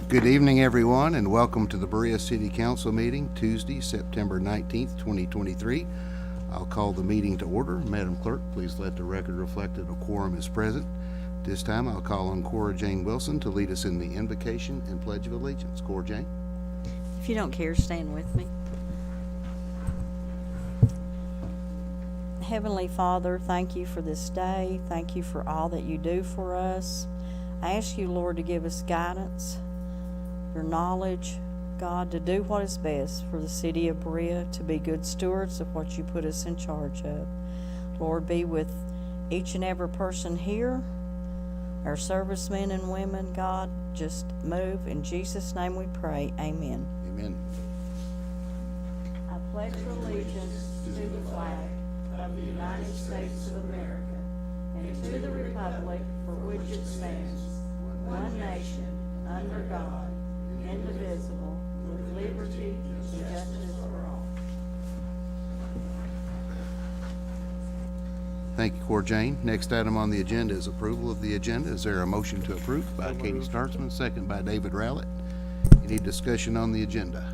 Good evening, everyone, and welcome to the Berea City Council meeting, Tuesday, September 19th, 2023. I'll call the meeting to order. Madam Clerk, please let the record reflect that a quorum is present. This time, I'll call on Cora Jane Wilson to lead us in the invocation and Pledge of Allegiance. Cora Jane. If you don't care, stand with me. Heavenly Father, thank you for this day. Thank you for all that you do for us. I ask you, Lord, to give us guidance, your knowledge, God, to do what is best for the city of Berea, to be good stewards of what you put us in charge of. Lord, be with each and every person here, our servicemen and women, God, just move. In Jesus' name we pray, amen. Amen. I pledge allegiance to the flag of the United States of America and to the republic for which it stands, one nation, under God, indivisible, with liberty and justice for all. Thank you, Cora Jane. Next item on the agenda is approval of the agenda. Is there a motion to approve? By Katie Starksman, second by David Rowlett. Any discussion on the agenda?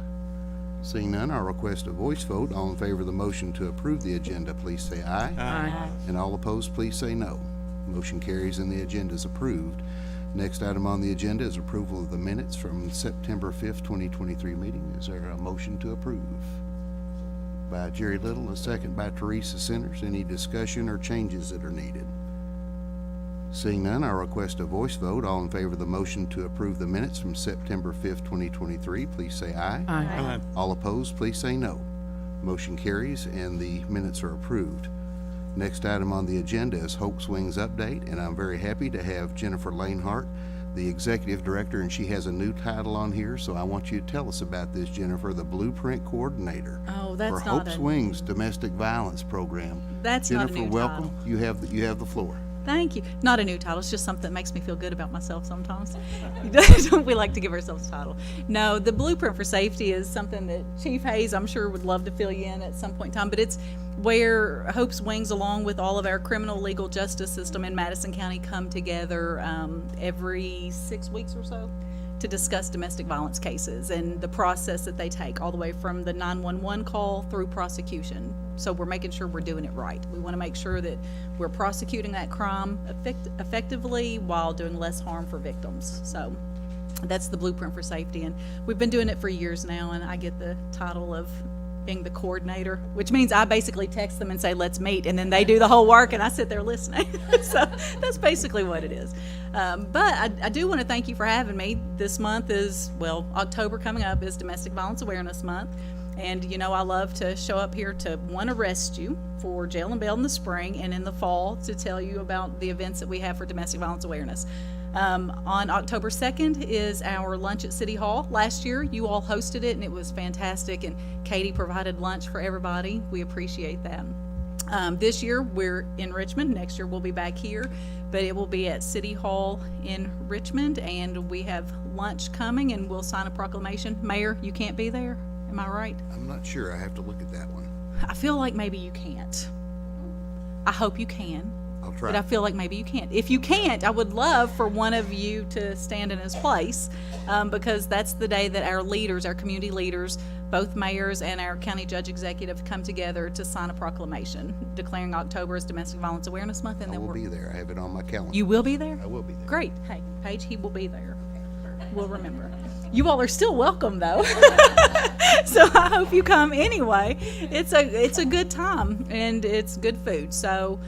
Seeing none, I'll request a voice vote. All in favor of the motion to approve the agenda, please say aye. Aye. And all opposed, please say no. Motion carries and the agenda is approved. Next item on the agenda is approval of the minutes from September 5th, 2023 meeting. Is there a motion to approve? By Jerry Little, a second by Teresa Centers. Any discussion or changes that are needed? Seeing none, I'll request a voice vote. All in favor of the motion to approve the minutes from September 5th, 2023, please say aye. Aye. All opposed, please say no. Motion carries and the minutes are approved. Next item on the agenda is Hope's Wings update, and I'm very happy to have Jennifer Lanehart, the executive director, and she has a new title on here, so I want you to tell us about this, Jennifer, the Blueprint Coordinator Oh, that's for not Hope's a- Wings Domestic Violence Program. That's not a Jennifer, new welcome. title. You have the floor. Thank you. Not a new title. It's just something that makes me feel good about myself sometimes. We like to give ourselves a title. No, the Blueprint for Safety is something that Chief Hayes, I'm sure, would love to fill you in at some point in time. But it's where Hope's Wings, along with all of our criminal legal justice system in Madison County, come together every 6 weeks or so to discuss domestic violence cases and the process that they take, all the way from the 911 call through prosecution. So we're making sure we're doing it right. We want to make sure that we're prosecuting that crime effectively while doing less harm for victims. So that's the Blueprint for Safety, and we've been doing it for years now, and I get the title of being the coordinator, which means I basically text them and say, let's meet, and then they do the whole work, and I sit there listening. So that's basically what it is. But I do want to thank you for having me. This month is, well, October coming up is Domestic Violence Awareness Month. And, you know, I love to show up here to, one, arrest you for jail and bail in the spring, and in the fall to tell you about the events that we have for domestic violence awareness. On October 2nd is our lunch at City Hall. Last year, you all hosted it, and it was fantastic, and Katie provided lunch for everybody. We appreciate that. This year, we're in Richmond. Next year, we'll be back here, but it will be at City Hall in Richmond, and we have lunch coming, and we'll sign a proclamation. Mayor, you can't be there? Am I right? I'm not sure. I have to look at that one. I feel like maybe you can't. I hope you can. I'll try. But I feel like maybe you can't. If you can't, I would love for one of you to stand in his place, because that's the day that our leaders, our community leaders, both mayors and our county judge executive, come together to sign a proclamation declaring October as Domestic Violence Awareness Month. And I then will be there. I have it on my calendar. You will be there? I will be there. Great. Hey, Paige, he will be there. We'll remember. You all are still welcome, though. So I hope you come anyway. It's a good time, and it's good food. So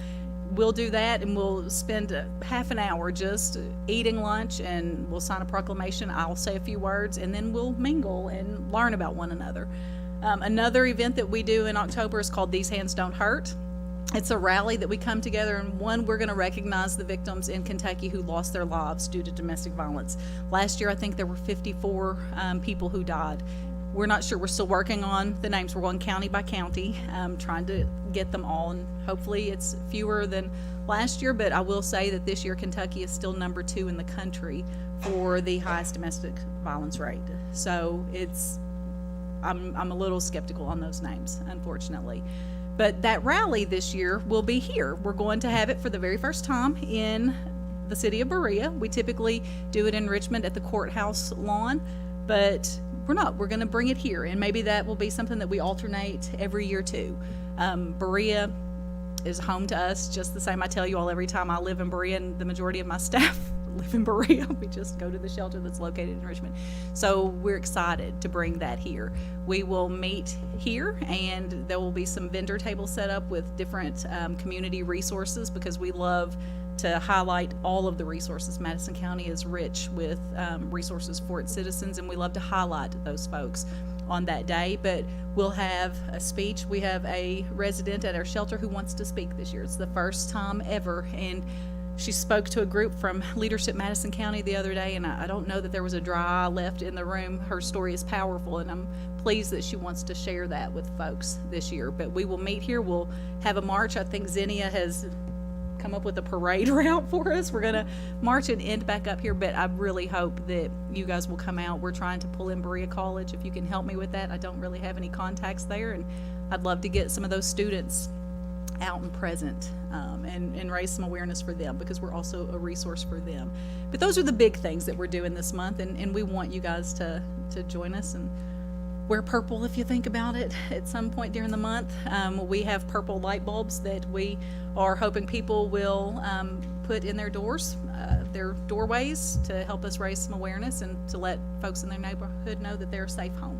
we'll do that, and we'll spend half an hour just eating lunch, and we'll sign a proclamation. I'll say a few words, and then we'll mingle and learn about one another. Another event that we do in October is called These Hands Don't Hurt. It's a rally that we come together, and one, we're going to recognize the victims in Kentucky who lost their lives due to domestic violence. Last year, I think there were 54 people who died. We're not sure. We're still working on the names. We're going county by county, trying to get them all, and hopefully it's fewer than last year, but I will say that this year Kentucky is still number 2 in the country for the highest domestic violence rate. So I'm a little skeptical on those names, unfortunately. But that rally this year will be here. We're going to have it for the very first time in the city of Berea. We typically do it in Richmond at the courthouse lawn, but we're not. We're going to bring it here, and maybe that will be something that we alternate every year too. Berea is home to us just the same. I tell you all every time I live in Berea, and the majority of my staff live in Berea. We just go to the shelter that's located in Richmond. So we're excited to bring that here. We will meet here, and there will be some vendor tables set up with different community resources, because we love to highlight all of the resources. Madison County is rich with resources for its citizens, and we love to highlight those folks on that day. But we'll have a speech. We have a resident at our shelter who wants to speak this year. It's the first time ever, and she spoke to a group from Leadership Madison County the other day, and I don't know that there was a dry eye left in the room. Her story is powerful, and I'm pleased that she wants to share that with folks this year. But we will meet here. We'll have a march. I think Xenia has come up with a parade route for us. We're going to march and end back up here, but I really hope that you guys will come out. We're trying to pull in Berea College. If you can help me with that. I don't really have any contacts there, and I'd love to get some of those students out and present, and raise some awareness for them, because we're also a resource for them. But those are the big things that we're doing this month, and we want you guys to join us and wear purple if you think about it at some point during the month. We have purple light bulbs that we are hoping people will put in their doors, their doorways, to help us raise some awareness and to let folks in their neighborhood know that they're a safe home.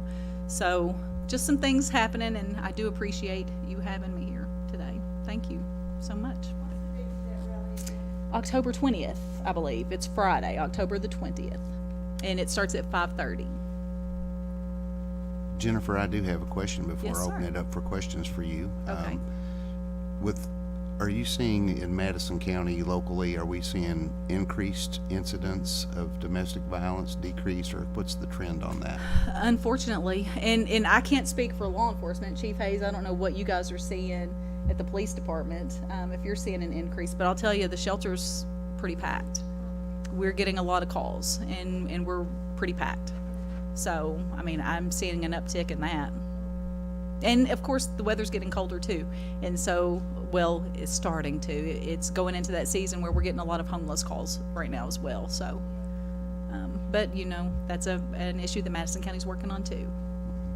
So just some things happening, and I do appreciate you having me here today. Thank you so much. October 20th, I believe. It's Friday, October the 20th, and it starts at 5:30. Jennifer, I do have a question before Yes, I open sir. it up for questions for you. Okay. Are you seeing in Madison County locally, are we seeing increased incidents of domestic violence, decrease, or what's the trend on that? Unfortunately, and I can't speak for law enforcement. Chief Hayes, I don't know what you guys are seeing at the police department, if you're seeing an increase, but I'll tell you, the shelter's pretty packed. We're getting a lot of calls, and we're pretty packed. So, I mean, I'm seeing an uptick in that. And of course, the weather's getting colder too. And so, well, it's starting to. It's going into that season where we're getting a lot of homeless calls right now as well. So, but you know, that's an issue that Madison County's working on too.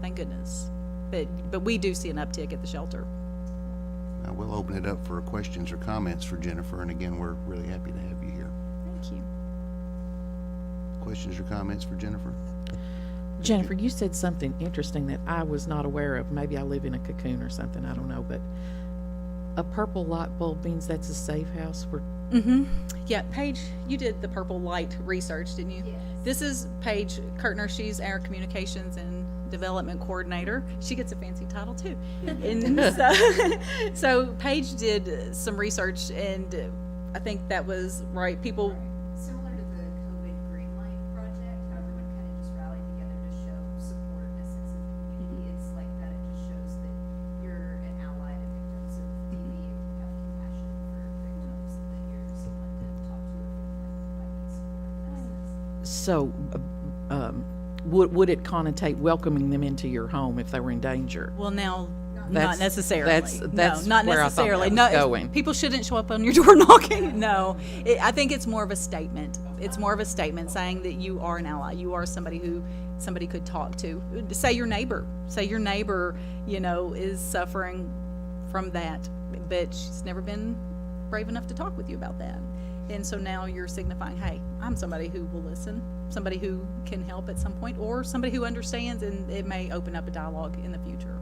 Thank goodness. But we do see an uptick at the shelter. Now, we'll open it up for questions or comments for Jennifer, and again, we're really happy to have you here. Thank you. Questions or comments for Jennifer? Jennifer, you said something interesting that I was not aware of. Maybe I live in a cocoon or something, I don't know, but a purple light bulb means that's a safe house where, Yeah, Paige, you did the purple light research, didn't you? Yes. This is Paige Kurtner. She's our communications and development coordinator. She gets a fancy title too. And so Paige did some research, and I think that was right. People. Similar to the COVID Green Light project, how everyone kind of just rallied together to show support and a sense of community. It's like that. It just shows that you're an ally to victims of DV and you have compassion for victims, and that you're someone to talk to if you might need support in that sense. so, would it connotate welcoming them into your home if they were in danger? Well, now, not That's- necessarily. that's no, not where I thought that necessarily. was No, going. people shouldn't show up on your door knocking. No, I think it's more of a statement. It's more of a statement saying that you are an ally. You are somebody who somebody could talk to. Say your neighbor. Say your neighbor, you know, is suffering from that, but she's never been brave enough to talk with you about that. And so now you're signifying, hey, I'm somebody who will listen, somebody who can help at some point, or somebody who understands, and it may open up a dialogue in the future.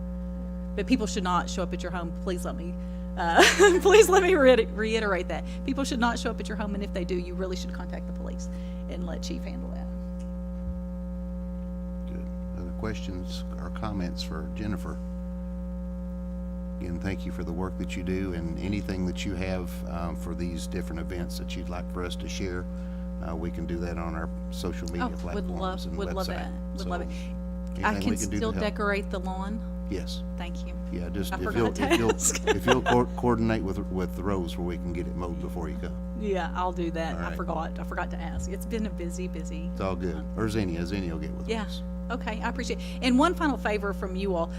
But people should not show up at your home. Please let me reiterate that. People should not show up at your home, and if they do, you really should contact the police and let Chief handle that. Good. Other questions or comments for Jennifer? Again, thank you for the work that you do, and anything that you have for these different events that you'd like for us to share, we can do that on our social media platforms and would love website. that. Would love it. So, I anything can we do to still help. decorate the lawn. Yes. Thank you. Yeah, just I if forgot to ask. you'll coordinate with the Rose where we can get it mowed before you come. Yeah, I'll do that. All right. I forgot to ask. It's been a busy. It's all good. Or Xenia will get with Yeah. us. Okay, I appreciate it. And one final favor from you all.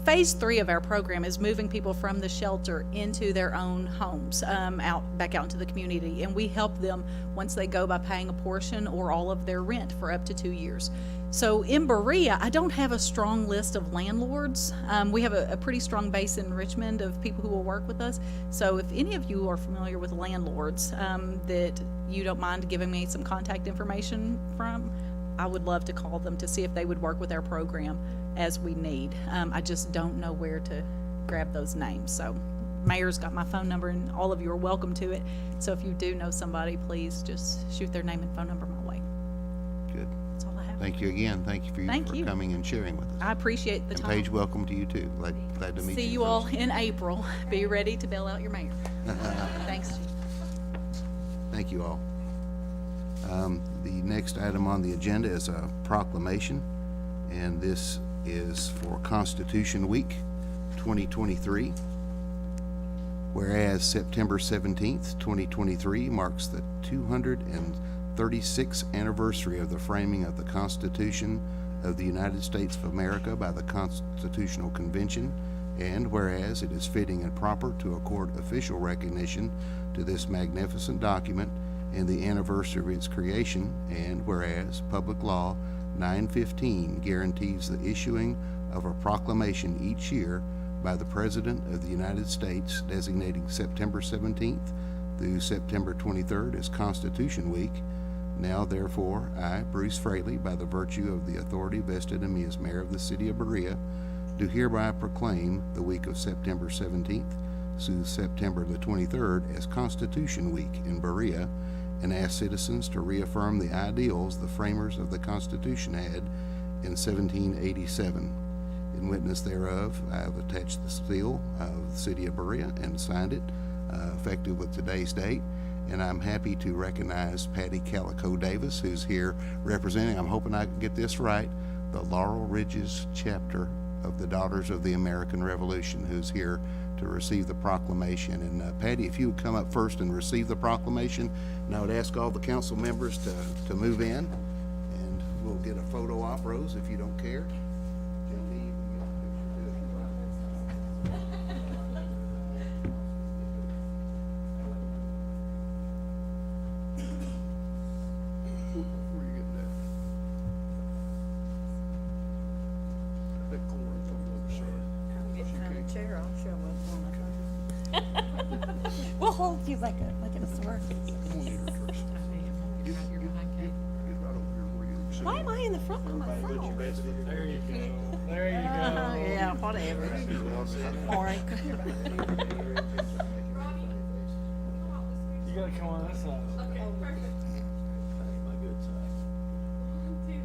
phase 3 of our program is moving people from the shelter into their own homes, back out into the community, and we help them once they go by paying a portion or all of their rent for up to 2 years. So in Berea, I don't have a strong list of landlords. We have a pretty strong base in Richmond of people who will work with us. So if any of you are familiar with landlords that you don't mind giving me some contact information from, I would love to call them to see if they would work with our program as we need. I just don't know where to grab those names. So Mayor's got my phone number, and all of you are welcome to it. So if you do know somebody, please just shoot their name and phone number my way. Good. That's all I have. Thank you again. Thank you Thank for you. coming and sharing with us. I appreciate the And time. Paige, welcome to you too. Glad to meet you. See you all in April. Be ready to bail out your mayor. Thanks, Chief. Thank you all. The next item on the agenda is a proclamation, and this is for Constitution Week 2023. Whereas September 17th, 2023 marks the 236th anniversary of the framing of the Constitution of the United States of America by the Constitutional Convention, and whereas it is fitting and proper to accord official recognition to this magnificent document and the anniversary of its creation, and whereas Public Law 915 guarantees the issuing of a proclamation each year by the President of the United States designating September 17th through September 23rd as Constitution Week. Now therefore, I, Bruce Fraley, by the virtue of the authority vested in me as mayor of the city of Berea, do hereby proclaim the week of September 17th through September the 23rd as Constitution Week in Berea, and ask citizens to reaffirm the ideals the framers of the Constitution had in 1787. In witness thereof, I have attached the seal of the city of Berea and signed it, effective with today's date. And I'm happy to recognize Patty Calico Davis, who's here representing, I'm hoping I can get this right, the Laurel Ridges chapter of the Daughters of the American Revolution, who's here to receive the proclamation. And Patty, if you would come up first and receive the proclamation, and I would ask all the council members to move in, and we'll get a photo op, Rose, if you don't care. JP, you can get a picture too. Before you get that. That corner from the other side. Chair, I'll show up on We'll hold you like a sword. Come on here, Trish. Get right over here where you sit. Why am I in the front by myself? There you go. There you go. Yeah, whatever. Morning. You gotta come on this side. Okay, perfect. My good side. 1, 2, 3.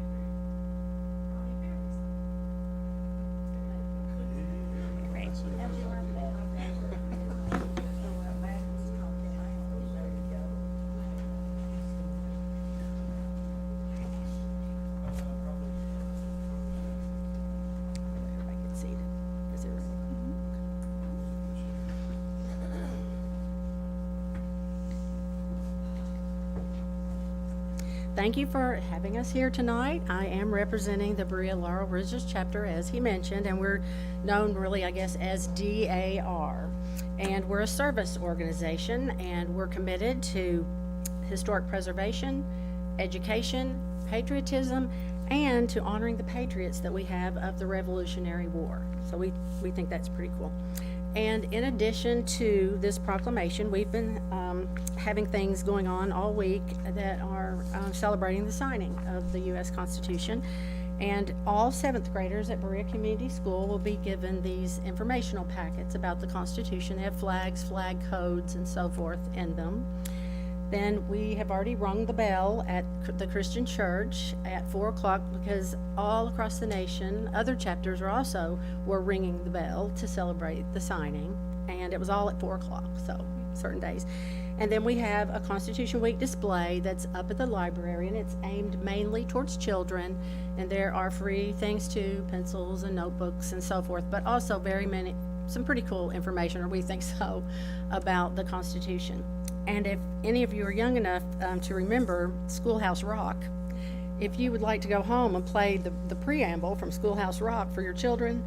Everybody get seated. Is there Thank you for having us here tonight. I am representing the Berea Laurel Ridges chapter, as he mentioned, and we're known really, I guess, as DAR. And we're a service organization, and we're committed to historic preservation, education, patriotism, and to honoring the patriots that we have of the Revolutionary War. So we think that's pretty cool. And in addition to this proclamation, we've been having things going on all week that are celebrating the signing of the U.S. Constitution. And all 7th graders at Berea Community School will be given these informational packets about the Constitution. They have flags, flag codes, and so forth in them. Then we have already rung the bell at the Christian Church at 4 o'clock, because all across the nation, other chapters were ringing the bell to celebrate the signing, and it was all at 4 o'clock, so certain days. And then we have a Constitution Week display that's up at the library, and it's aimed mainly towards children, and there are free things too, pencils and notebooks and so forth, but also some pretty cool information, or we think so, about the Constitution. And if any of you are young enough to remember Schoolhouse Rock, if you would like to go home and play the preamble from Schoolhouse Rock for your children,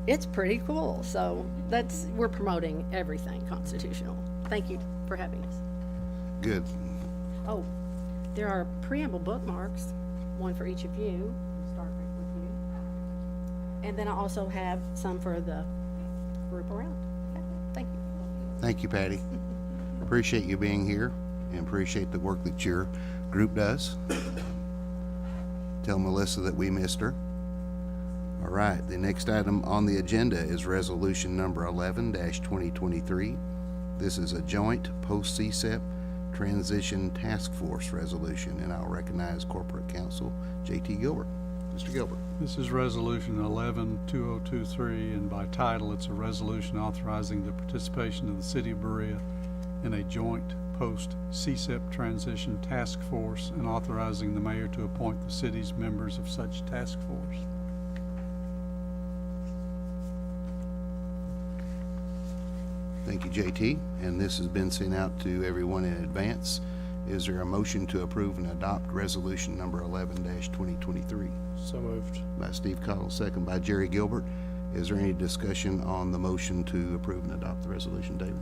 it's pretty cool. So we're promoting everything constitutional. Thank you for having us. Good. Oh, there are preamble bookmarks, one for each of you. We'll start right with you. And then I also have some for the group around. Okay, thank you. Thank you, Patty. Appreciate you being here and appreciate the work that your group does. Tell Melissa that we missed her. All right, the next item on the agenda is resolution number 11-2023. This is a joint post-CSEP transition task force resolution, and I'll recognize corporate counsel J.T. Gilbert. Mr. Gilbert. This is Resolution 11-2023, and by title, it's a resolution authorizing the participation of the City of Berea in a joint post-CSEP transition task force and authorizing the mayor to appoint the city's members of such task force. Thank you, JT. And this has been sent out to everyone in advance. Is there a motion to approve and adopt resolution number 11-2023? So moved. By Steve Cottle, second by Jerry Gilbert. Is there any discussion on the motion to approve and adopt the resolution, David?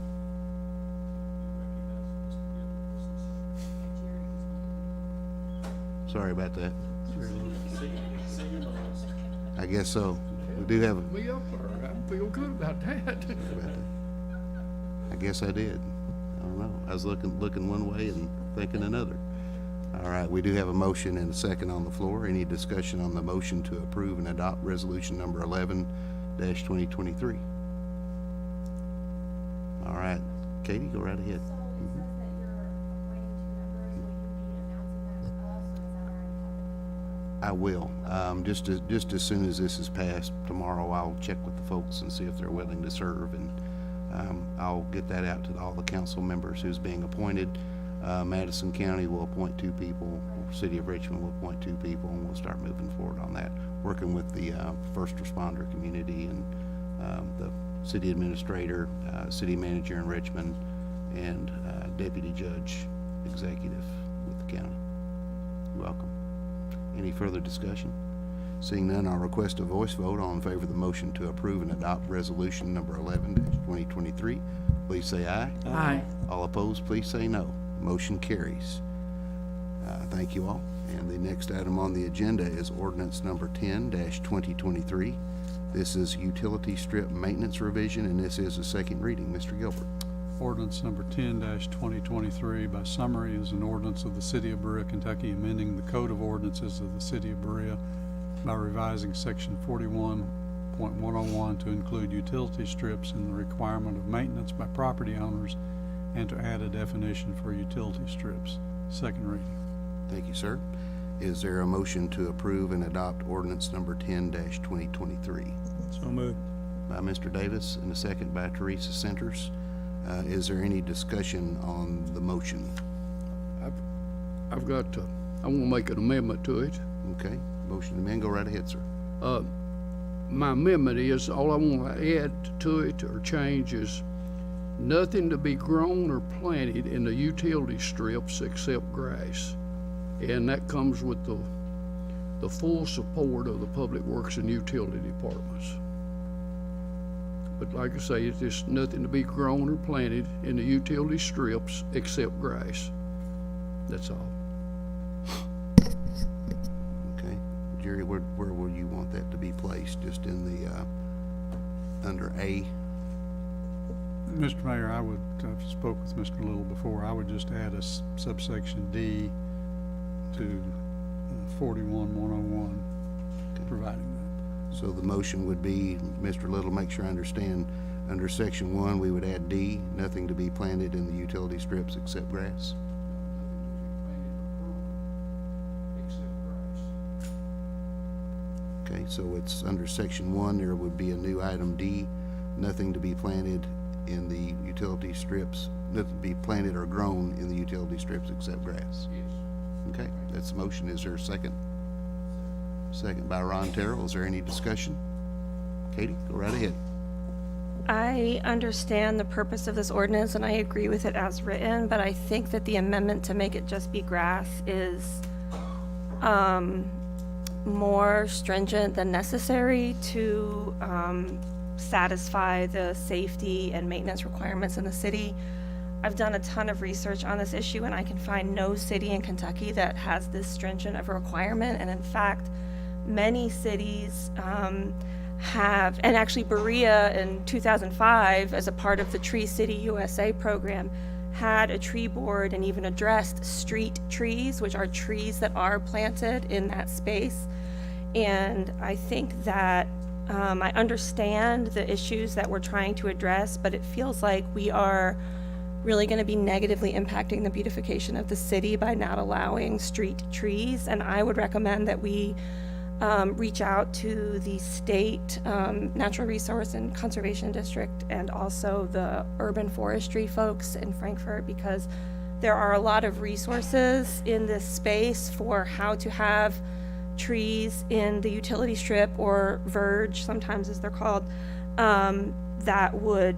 Sorry about that. I guess so. We do have, Me up there. I feel good about that. I guess I did. I don't know. I was looking one way and thinking another. All right, we do have a motion and a second on the floor. Any discussion on the motion to approve and adopt resolution number 11-2023? All right, Katie, go right ahead. So it says that you're appointing two members, will you be announcing that to us, or is that already happening? I will. Just as soon as this is passed tomorrow, I'll check with the folks and see if they're willing to serve, and I'll get that out to all the council members who's being appointed. Madison County will appoint 2 people. City of Richmond will appoint 2 people, and we'll start moving forward on that, working with the first responder community and the city administrator, city manager in Richmond, and deputy judge executive with the county. You're welcome. Any further discussion? Seeing none, I'll request a voice vote. All in favor of the motion to approve and adopt resolution number 11-2023, please say aye. Aye. All opposed, please say no. Motion carries. Thank you all. And the next item on the agenda is ordinance number 10-2023. This is utility strip maintenance revision, and this is a second reading. Mr. Gilbert. Ordinance number 10-2023 by summary is an ordinance of the City of Berea, Kentucky, amending the Code of Ordinances of the City of Berea by revising section 41.101 to include utility strips and the requirement of maintenance by property owners, and to add a definition for utility strips. Second reading. Thank you, sir. Is there a motion to approve and adopt ordinance number 10-2023? So moved. By Mr. Davis and a second by Teresa Centers. Is there any discussion on the motion? I've got I want to make an amendment to it. Okay, motion to amend. Go right ahead, sir. My amendment is, all I want to add to it or change is nothing to be grown or planted in the utility strips except grass. And that comes with the full support of the Public Works and Utility Departments. But like I say, it's just nothing to be grown or planted in the utility strips except grass. That's all. Okay. Jerry, where will you want that to be placed? Just in the, under A? Mr. Mayor, I've spoke with Mr. Little before, I would just add a subsection D to 41.101, providing that. So the motion would be, Mr. Little, make sure I understand, under section 1, we would add D, nothing to be planted in the utility strips except grass? Okay, so it's under section 1, there would be a new item D, nothing to be planted in the utility strips, nothing to be planted or grown in the utility strips except grass? Yes. Okay, that's the motion. Is there a second? Second by Ron Terrell. Is there any discussion? Katie, go right ahead. I understand the purpose of this ordinance and I agree with it as written, but I think that the amendment to make it just be grass is more stringent than necessary to satisfy the safety and maintenance requirements in the city. I've done a ton of research on this issue, and I can find no city in Kentucky that has this stringent of a requirement. And in fact, many cities have, and actually Berea in 2005, as a part of the Tree City USA program, had a tree board and even addressed street trees, which are trees that are planted in that space. And I think that I understand the issues that we're trying to address, but it feels like we are really going to be negatively impacting the beautification of the city by not allowing street trees. And I would recommend that we reach out to the state Natural Resource and Conservation District and also the urban forestry folks in Frankfurt, because there are a lot of resources in this space for how to have trees in the utility strip, or verge sometimes as they're called, that would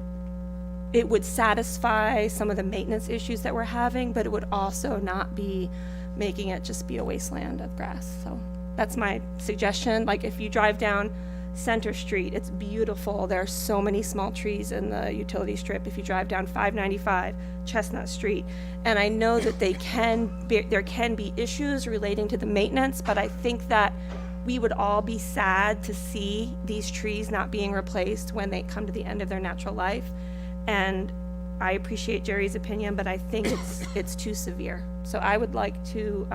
satisfy some of the maintenance issues that we're having, but it would also not be making it just be a wasteland of grass. So that's my suggestion. Like, if you drive down Center Street, it's beautiful. There are so many small trees in the utility strip. If you drive down 595 Chestnut Street, and I know that there can be issues relating to the maintenance, but I think that we would all be sad to see these trees not being replaced when they come to the end of their natural life. And I appreciate Jerry's opinion, but I think it's too severe. So I would like to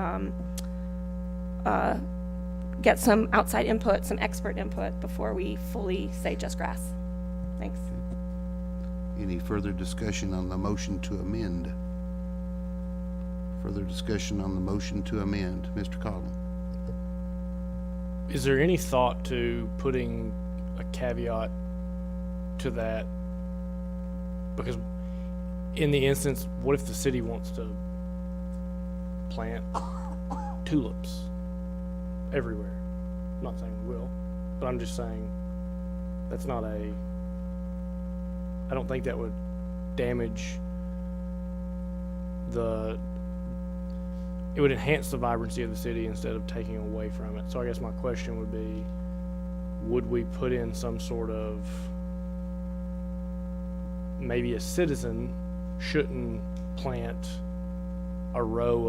get some outside input, some expert input, before we fully say just grass. Thanks. Any further discussion on the motion to amend? Further discussion on the motion to amend. Mr. Collin? Is there any thought to putting a caveat to that? Because in the instance, what if the city wants to plant tulips everywhere? I'm not saying we will, but I'm just saying that's not I don't think that would damage it would enhance the vibrancy of the city instead of taking away from it. So I guess my question would be, would we put in some sort of, maybe a citizen shouldn't plant a row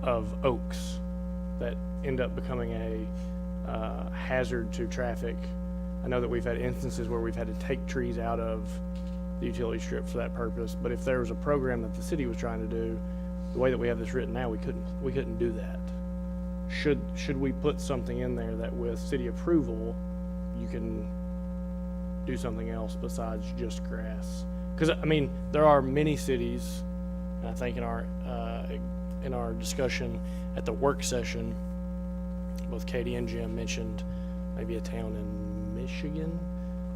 of oaks that end up becoming a hazard to traffic. I know that we've had instances where we've had to take trees out of the utility strip for that purpose, but if there was a program that the city was trying to do, the way that we have this written now, we couldn't do that. Should we put something in there that with city approval, you can do something else besides just grass? Because I mean, there are many cities, and I think in our discussion at the work session, both Katie and Jim mentioned maybe a town in Michigan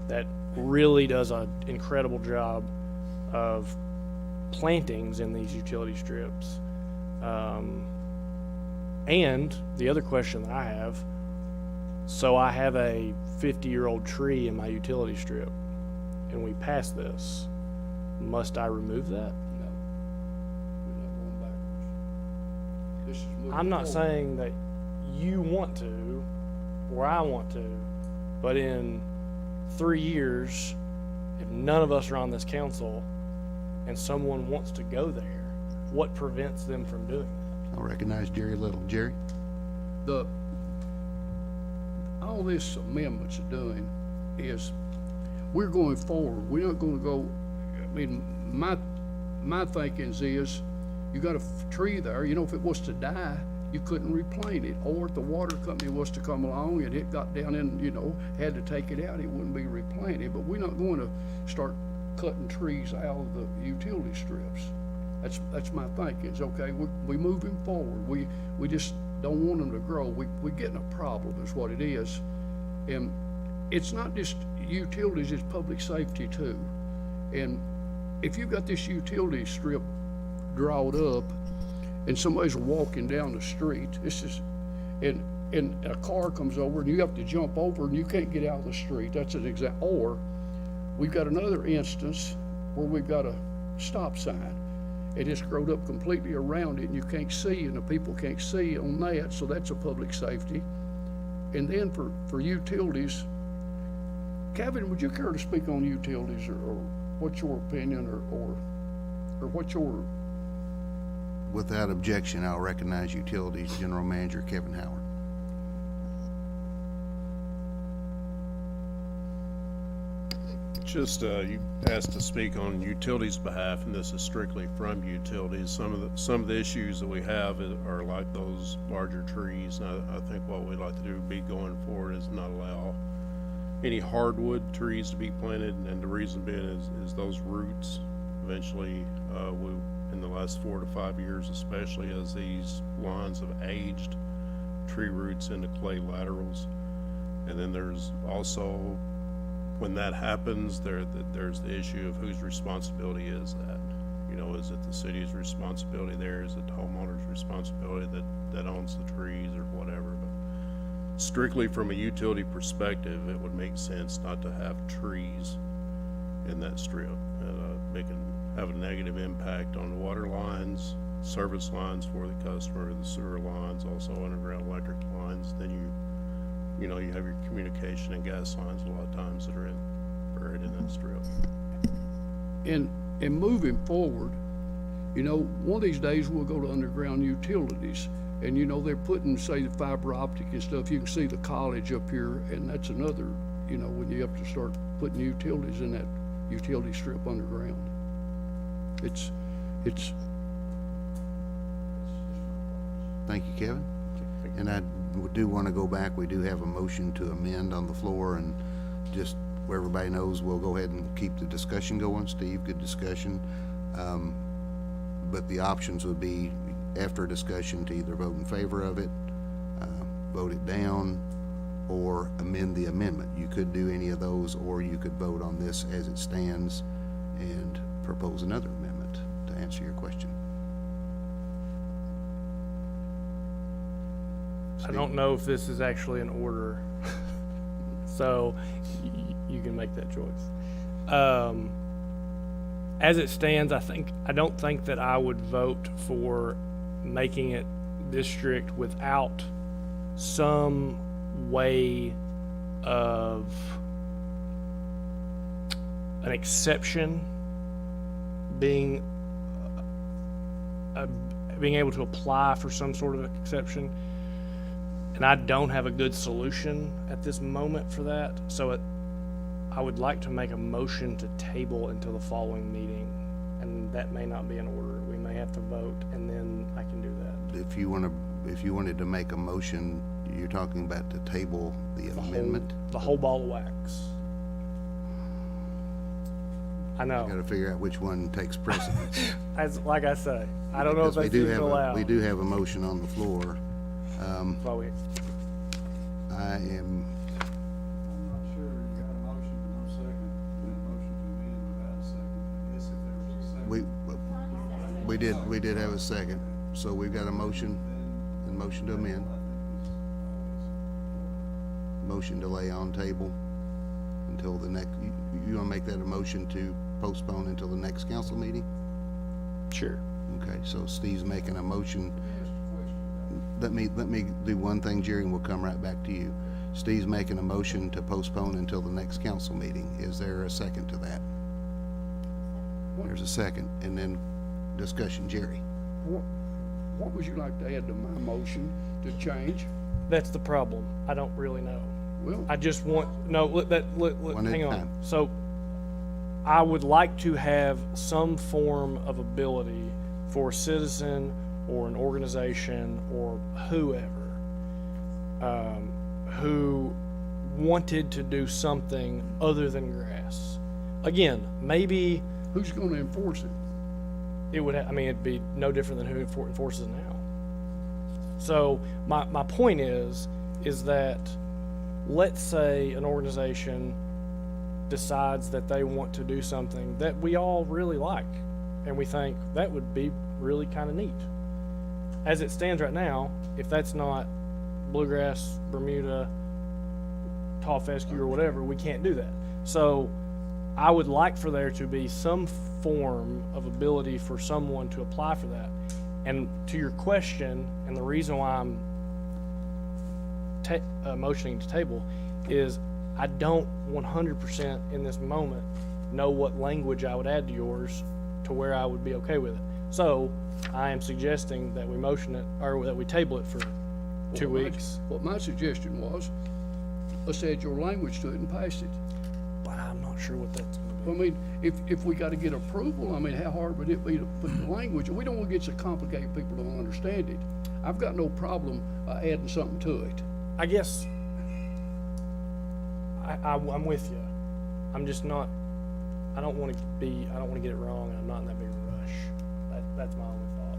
that really does an incredible job of plantings in these utility strips. And the other question that I have, so I have a 50-year-old tree in my utility strip, and we pass this, must I remove that? No. We're not going backwards. This is moving I'm not forward. saying that you want to, or I want to, but in 3 years, if none of us are on this council and someone wants to go there, what prevents them from doing that? I'll recognize Jerry Little. Jerry? All this amendments are doing is, we're going forward. We're not gonna go, I mean, my thinking is, you got a tree there, you know, if it was to die, you couldn't replant it, or if the water company was to come along and it got down in, you know, had to take it out, it wouldn't be replanted. But we're not going to start cutting trees out of the utility strips. That's my thinking. It's okay, we moving forward. We just don't want them to grow. We're getting a problem is what it is. And it's not just utilities, it's public safety too. And if you've got this utility strip drawed up and somebody's walking down the street, and a car comes over and you have to jump over and you can't get out of the street. That's an example. Or we've got another instance where we've got a stop sign and it's growed up completely around it, and you can't see, and the people can't see on that, so that's a public safety. And then for utilities, Kevin, would you care to speak on utilities, or what's your opinion, or what's your, Without objection, I'll recognize Utilities General Manager Kevin Howard. Just, you asked to speak on utilities' behalf, and this is strictly from utilities. Some of the issues that we have are like those larger trees. And I think what we'd like to do be going forward is not allow any hardwood trees to be planted, and the reason being is those roots eventually, in the last 4 to 5 years especially, as these lawns have aged, tree roots into clay laterals. And then there's also, when that happens, there's the issue of whose responsibility is that? You know, is it the city's responsibility there? Is it the homeowner's responsibility that owns the trees or whatever? But strictly from a utility perspective, it would make sense not to have trees in that strip. They can have a negative impact on the water lines, service lines for the customer, the sewer lines, also underground electric lines. Then you know, you have your communication and gas lines a lot of times that are buried in that strip. and moving forward, you know, one of these days we'll go to underground utilities, and you know, they're putting, say, the fiber optic and stuff. You can see the college up here, and that's another, you know, when you have to start putting utilities in that utility strip underground. It's Thank you, Kevin. And I do want to go back, we do have a motion to amend on the floor, and just where everybody knows, we'll go ahead and keep the discussion going. Steve, good discussion. But the options would be, after a discussion, to either vote in favor of it, vote it down, or amend the amendment. You could do any of those, or you could vote on this as it stands and propose another amendment to answer your question. I don't know if this is actually an order, so you can make that choice. As it stands, I don't think that I would vote for making it district without some way of an exception being able to apply for some sort of exception. And I don't have a good solution at this moment for that. So I would like to make a motion to table until the following meeting. And that may not be in order. We may have to vote, and then I can do that. If you wanted to make a motion, you're talking about to table the amendment? The whole ball of wax. I know. Got to figure out which one takes precedence. Like I say, I don't know if Because that's even allowed. we do have a motion on the floor. Well, I am, I'm not sure, you got a motion but no second, and then a motion to amend without a second. I guess if there was a second. we did have a second, so we've got a motion and motion to amend, motion to lay on table until the next, you want to make that a motion to postpone until the next council meeting? sure. Okay, so Steve's making a motion. Let me do one thing, Jerry, and we'll come right back to you. Steve's making a motion to postpone until the next council meeting. Is there a second to that? There's a second, and then discussion, Jerry. what would you like to add to my motion to change? That's the problem. I don't really know. Well, I just want, no, One at hang a on. time. So I would like to have some form of ability for a citizen or an organization or whoever who wanted to do something other than grass. Again, maybe who's going to enforce it? it would, it'd be no different than who enforces it now. So my point is that, let's say an organization decides that they want to do something that we all really like, and we think that would be really kind of neat. As it stands right now, if that's not bluegrass, Bermuda, tall fescue, or whatever, we can't do that. So I would like for there to be some form of ability for someone to apply for that. And to your question, and the reason why I'm motioning to table is I don't 100% in this moment know what language I would add to yours to where I would be okay with it. So I am suggesting that we motion it, or that we table it for 2 weeks. What my suggestion was, let's add your language to it and pass it. But I'm not sure what that's gonna I be. mean, if we gotta get approval, I mean, how hard would it be to put the language? We don't wanna get so complicated people don't understand it. I've got no problem adding something to it. I guess I'm with you. I'm just not, I don't wanna get it wrong, and I'm not in that big of a rush. That's my only thought.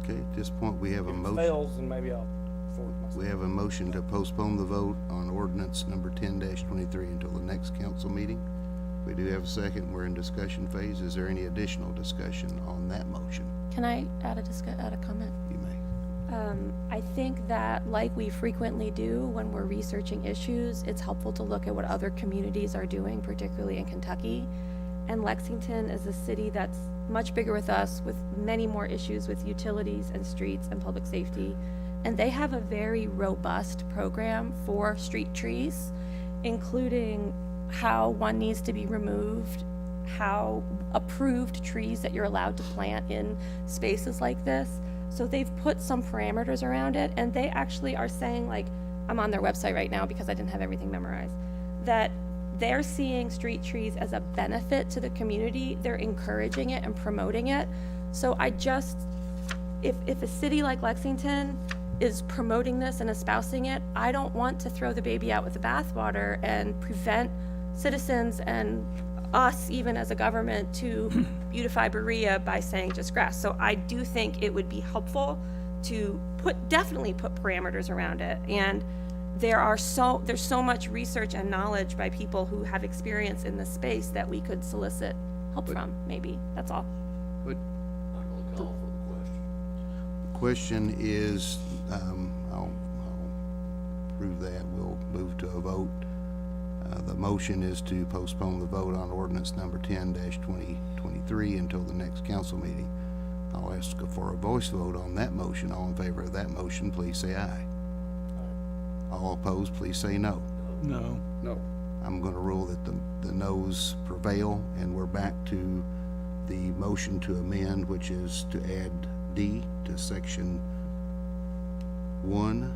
Okay, at this point, we have a If it motion. fails, then maybe I'll forward myself. We have a motion to postpone the vote on ordinance number 10-23 until the next council meeting. We do have a second. We're in discussion phase. Is there any additional discussion on that motion? Can I add a comment? You may. I think that, like we frequently do when we're researching issues, it's helpful to look at what other communities are doing, particularly in Kentucky. And Lexington is a city that's much bigger with us, with many more issues with utilities and streets and public safety. And they have a very robust program for street trees, including how one needs to be removed, how approved trees that you're allowed to plant in spaces like this. So they've put some parameters around it, and they actually are saying, like, I'm on their website right now because I didn't have everything memorized, that they're seeing street trees as a benefit to the community. They're encouraging it and promoting it. So if a city like Lexington is promoting this and espousing it, I don't want to throw the baby out with the bathwater and prevent citizens and us, even as a government, to beautify Berea by saying just grass. So I do think it would be helpful to definitely put parameters around it. And there's so much research and knowledge by people who have experience in this space that we could solicit help from, maybe. That's all. But Question is, I'll prove that. We'll move to a vote. The motion is to postpone the vote on ordinance number 10-2023 until the next council meeting. I'll ask for a voice vote on that motion. All in favor of that motion, please say aye. All opposed, please say no. No. no, I'm going to rule that the noes prevail, and we're back to the motion to amend, which is to add D to section 1,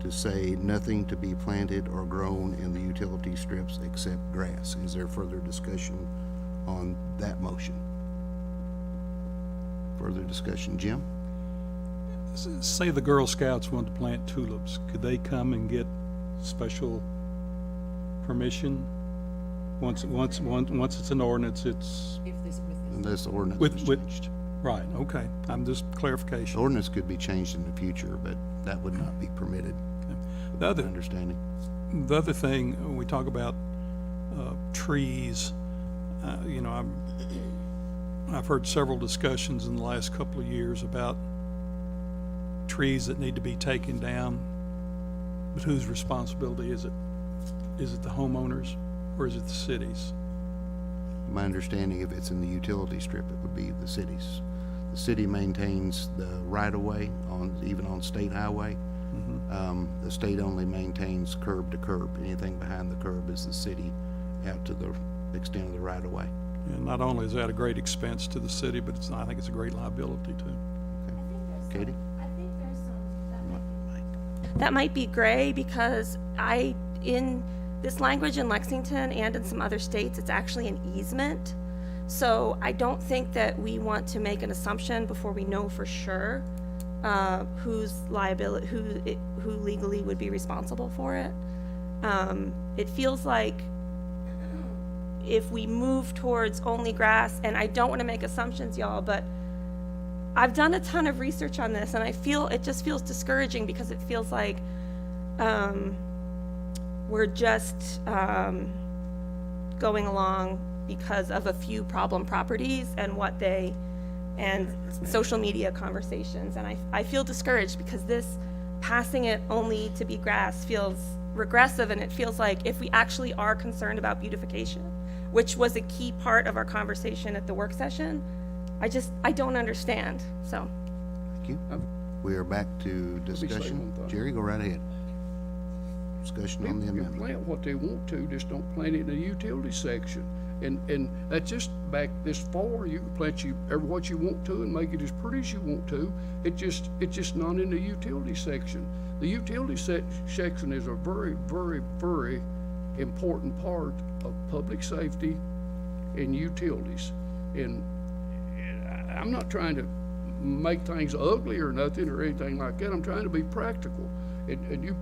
to say nothing to be planted or grown in the utility strips except grass. Is there further discussion on that motion? Further discussion, Jim? Say the Girl Scouts want to plant tulips, could they come and get special permission? Once it's an ordinance, it's, Unless the ordinance With- was with- changed. right, okay, I'm just The clarification. ordinance could be changed in the future, but that would not be permitted. The other, Understanding? the other thing, when we talk about trees, I've heard several discussions in the last couple of years about trees that need to be taken down, but whose responsibility is it? Is it the homeowners or is it the cities? My understanding, if it's in the utility strip, it would be the cities. The city maintains the right-of-way even on state highway. The state only maintains curb to curb. Anything behind the curb is the city out to the extent of the right-of-way. And not only is that a great expense to the city, but I think it's a great liability too. Katie? I think there's that might be gray, because in this language in Lexington and in some other states, it's actually an easement. So I don't think that we want to make an assumption before we know for sure whose liability, who legally would be responsible for it. It feels like if we move towards only grass, and I don't want to make assumptions, y'all, but I've done a ton of research on this, and it just feels discouraging, because it feels like we're just going along because of a few problem properties and social media conversations. And I feel discouraged, because this passing it only to be grass feels regressive, and it feels like if we actually are concerned about beautification, which was a key part of our conversation at the work session. I don't understand, so. Thank you. We are back to me say discussion. one thing. Jerry, go right ahead. Discussion on the People can amendment. plant what they want to, just don't plant it in the utility section. And that's just back this far, you can plant what you want to and make it as pretty as you want to. It's just not in the utility section. The utility section is a very, very, very important part of public safety and utilities. And I'm not trying to make things ugly or nothing or anything like that. I'm trying to be practical. And you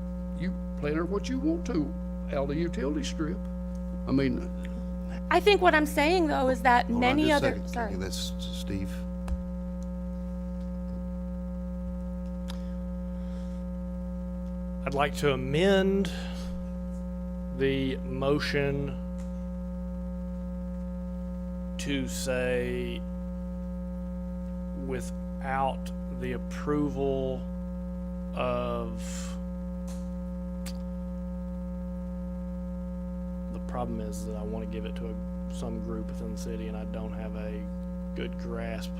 plant what you want to out of the utility strip. I mean, I think what I'm saying though is that Hold on many just a other, second. sorry. That's Steve. I'd like to amend the motion to say without the approval of, the problem is that I want to give it to some group within the city and I don't have a good grasp.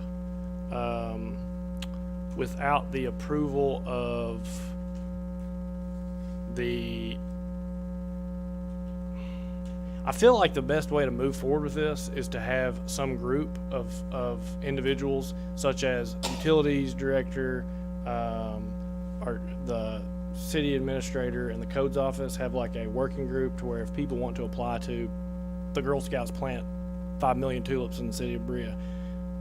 Without the approval of I feel like the best way to move forward with this is to have some group of individuals, such as utilities director, or the city administrator and the codes office, have like a working group to where if people want to apply to, the Girl Scouts plant 5 million tulips in the city of Berea,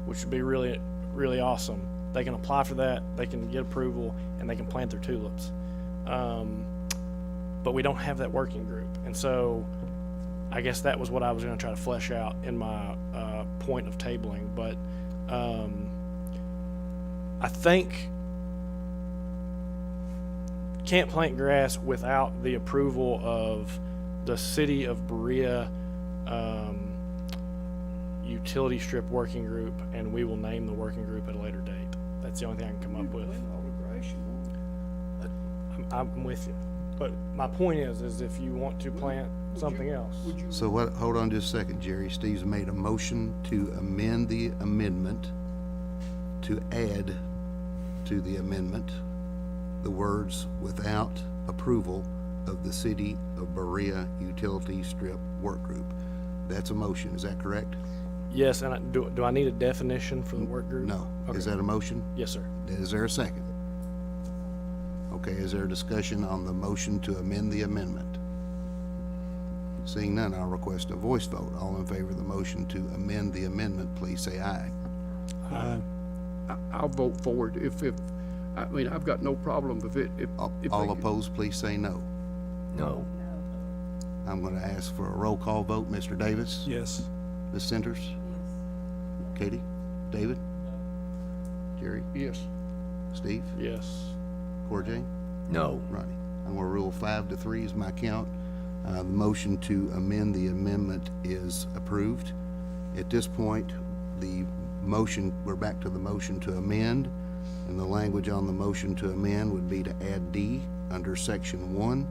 which would be really, really awesome. They can apply for that, they can get approval, and they can plant their tulips. But we don't have that working group. And so I guess that was what I was going to try to flesh out in my point of tabling. But I think can't plant grass without the approval of the city of Berea utility strip working group, and we will name the working group at a later date. That's the only thing I can come up with. plant all the grass you want. I'm with you. But my point is if you want to plant something else. So what, hold on just a second, Jerry. Steve's made a motion to amend the amendment to add to the amendment the words without approval of the City of Berea Utility Strip Work Group. That's a motion, is that correct? Yes, and do I need a definition for the work group? No. Is Okay. that a motion? Yes, sir. Is there a second? Okay, is there a discussion on the motion to amend the amendment? Seeing none, I'll request a voice vote. All in favor of the motion to amend the amendment, please say aye. I'll vote for it if, I mean, I've got no problem with it. If All they- opposed, please say no. No. I'm going to ask for a roll call vote. Mr. Davis? Yes. Ms. Centers? Katie? David? Jerry? Yes. Steve? Yes. Corjane? No. Ronnie? I'm going to rule 5-3 is my count. The motion to amend the amendment is approved. At this point, the motion, we're back to the motion to amend, and the language on the motion to amend would be to add D under section 1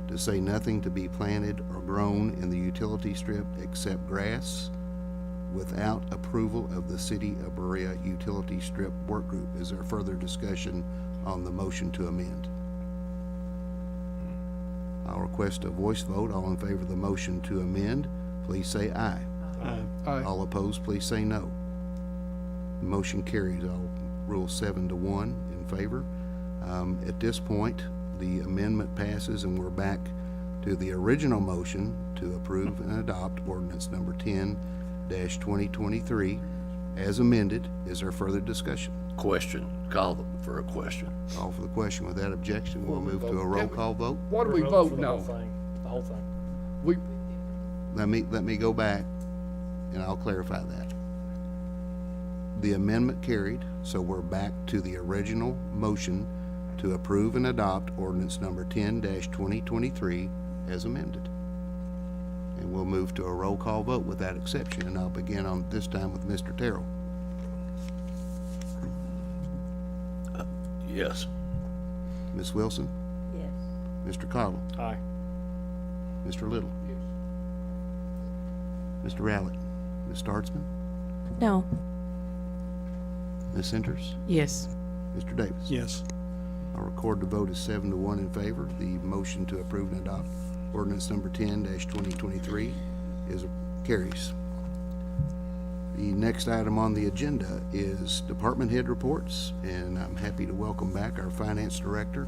to say nothing to be planted or grown in the utility strip except grass without approval of the City of Berea Utility Strip Work Group. Is there further discussion on the motion to amend? I'll request a voice vote. All in favor of the motion to amend, please say aye. Aye. All opposed, please say no. The motion carries. I'll rule 7-1 in favor. At this point, the amendment passes and we're back to the original motion to approve and adopt ordinance number 10-2023 as amended. Is there further discussion? Question. Call them for a question. Call for the question. Without objection, we'll move to a roll call vote. What are we For voting the whole on? thing. The whole thing. We, Let me go back and I'll clarify that. The amendment carried, so we're back to the original motion to approve and adopt ordinance number 10-2023 as amended. And we'll move to a roll call vote with that exception, and I'll begin on this time with Mr. Terrell. Yes. Ms. Wilson? Yes. Mr. Cottle? Aye. Mr. Little? Mr. Rowley? Ms. Startzman? No. Ms. Centers? Yes. Mr. Davis? Yes. I'll record the vote as 7-1 in favor. The motion to approve and adopt ordinance number 10-2023 carries. The next item on the agenda is department head reports, and I'm happy to welcome back our finance director.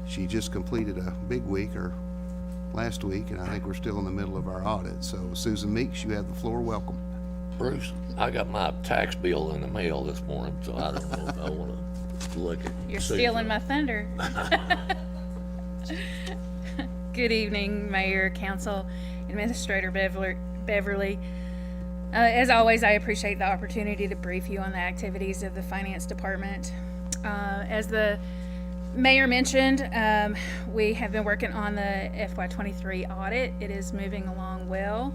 She just completed a big week, or last week, and I think we're still in the middle of our audit. So Susan Meeks, you have the floor. Welcome. Bruce, I got my tax bill in the mail this morning, so I don't know if I want to look at. You're see stealing it. my thunder. Good evening, Mayor, Council, Administrator Beverly. As always, I appreciate the opportunity to brief you on the activities of the Finance Department. As the Mayor mentioned, we have been working on the FY23 audit. It is moving along well.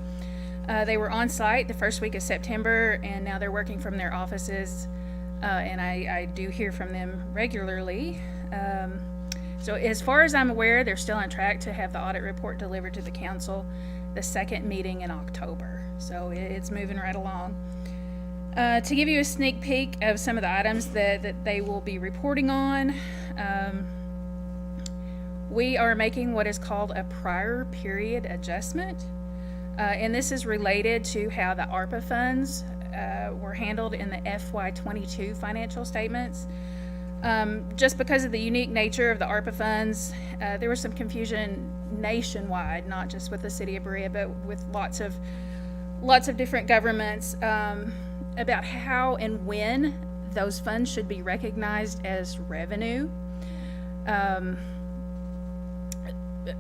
They were on site the first week of September, and now they're working from their offices, and I do hear from them regularly. So as far as I'm aware, they're still on track to have the audit report delivered to the council the second meeting in October. So it's moving right along. To give you a sneak peek of some of the items that they will be reporting on, we are making what is called a prior period adjustment. And this is related to how the ARPA funds were handled in the FY22 financial statements. Just because of the unique nature of the ARPA funds, there was some confusion nationwide, not just with the city of Berea, but with lots of different governments about how and when those funds should be recognized as revenue.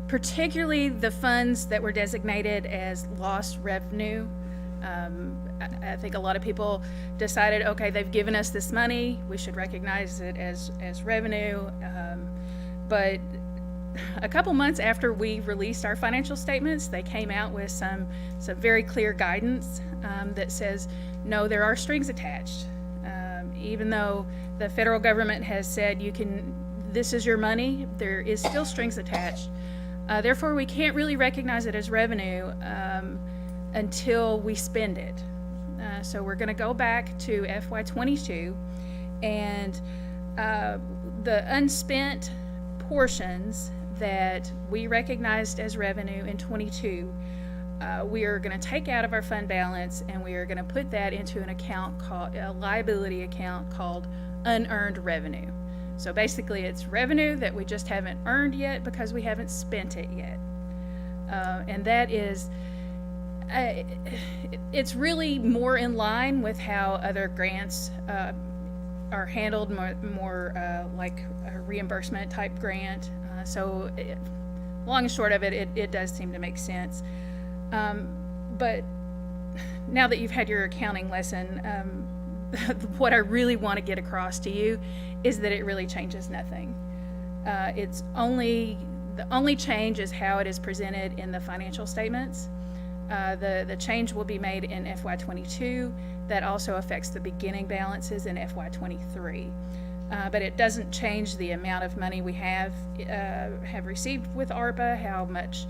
Particularly the funds that were designated as lost revenue. I think a lot of people decided, okay, they've given us this money, we should recognize it as revenue. But a couple months after we released our financial statements, they came out with some very clear guidance that says, no, there are strings attached. Even though the federal government has said this is your money, there is still strings attached. Therefore, we can't really recognize it as revenue until we spend it. So we're going to go back to FY22, and the unspent portions that we recognized as revenue in 22, we are going to take out of our fund balance, and we are going to put that into an account called a liability account called unearned revenue. So basically, it's revenue that we just haven't earned yet because we haven't spent it yet. And that is, it's really more in line with how other grants are handled, more like a reimbursement type grant. Long and short of it, it does seem to make sense. But now that you've had your accounting lesson, what I really want to get across to you is that it really changes nothing. The only change is how it is presented in the financial statements. The change will be made in FY22. That also affects the beginning balances in FY23. But it doesn't change the amount of money we have received with ARPA, how much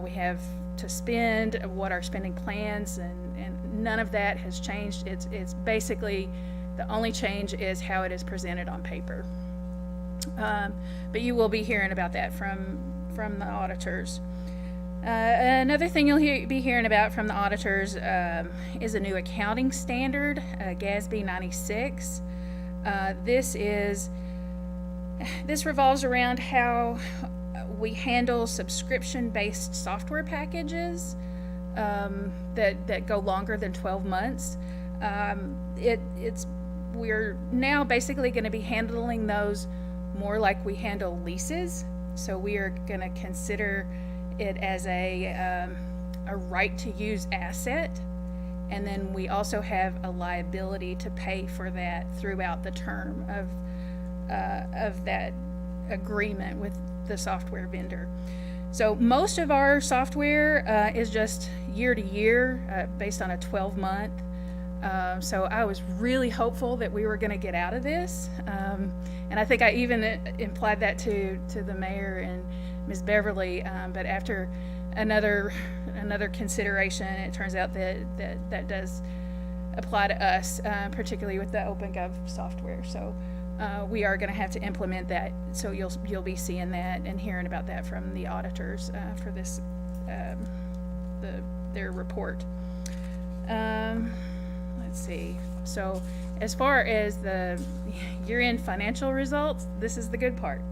we have to spend, what our spending plans, and none of that has changed. It's basically, the only change is how it is presented on paper. But you will be hearing about that from the auditors. Another thing you'll be hearing about from the auditors is a new accounting standard, GASB 96. This revolves around how we handle subscription-based software packages that go longer than 12 months. We're now basically going to be handling those more like we handle leases. So we are going to consider it as a right-to-use asset, and then we also have a liability to pay for that throughout the term of that agreement with the software vendor. So most of our software is just year to year based on a 12-month. So I was really hopeful that we were going to get out of this. And I think I even implied that to the mayor and Ms. Beverly. But after another another consideration. It turns out that does apply to us, particularly with the OpenGov software. So we are going to have to implement that. So you'll be seeing that and hearing about that from the auditors for this their report. Let's see. So as far as the year-end financial results, this is the good part.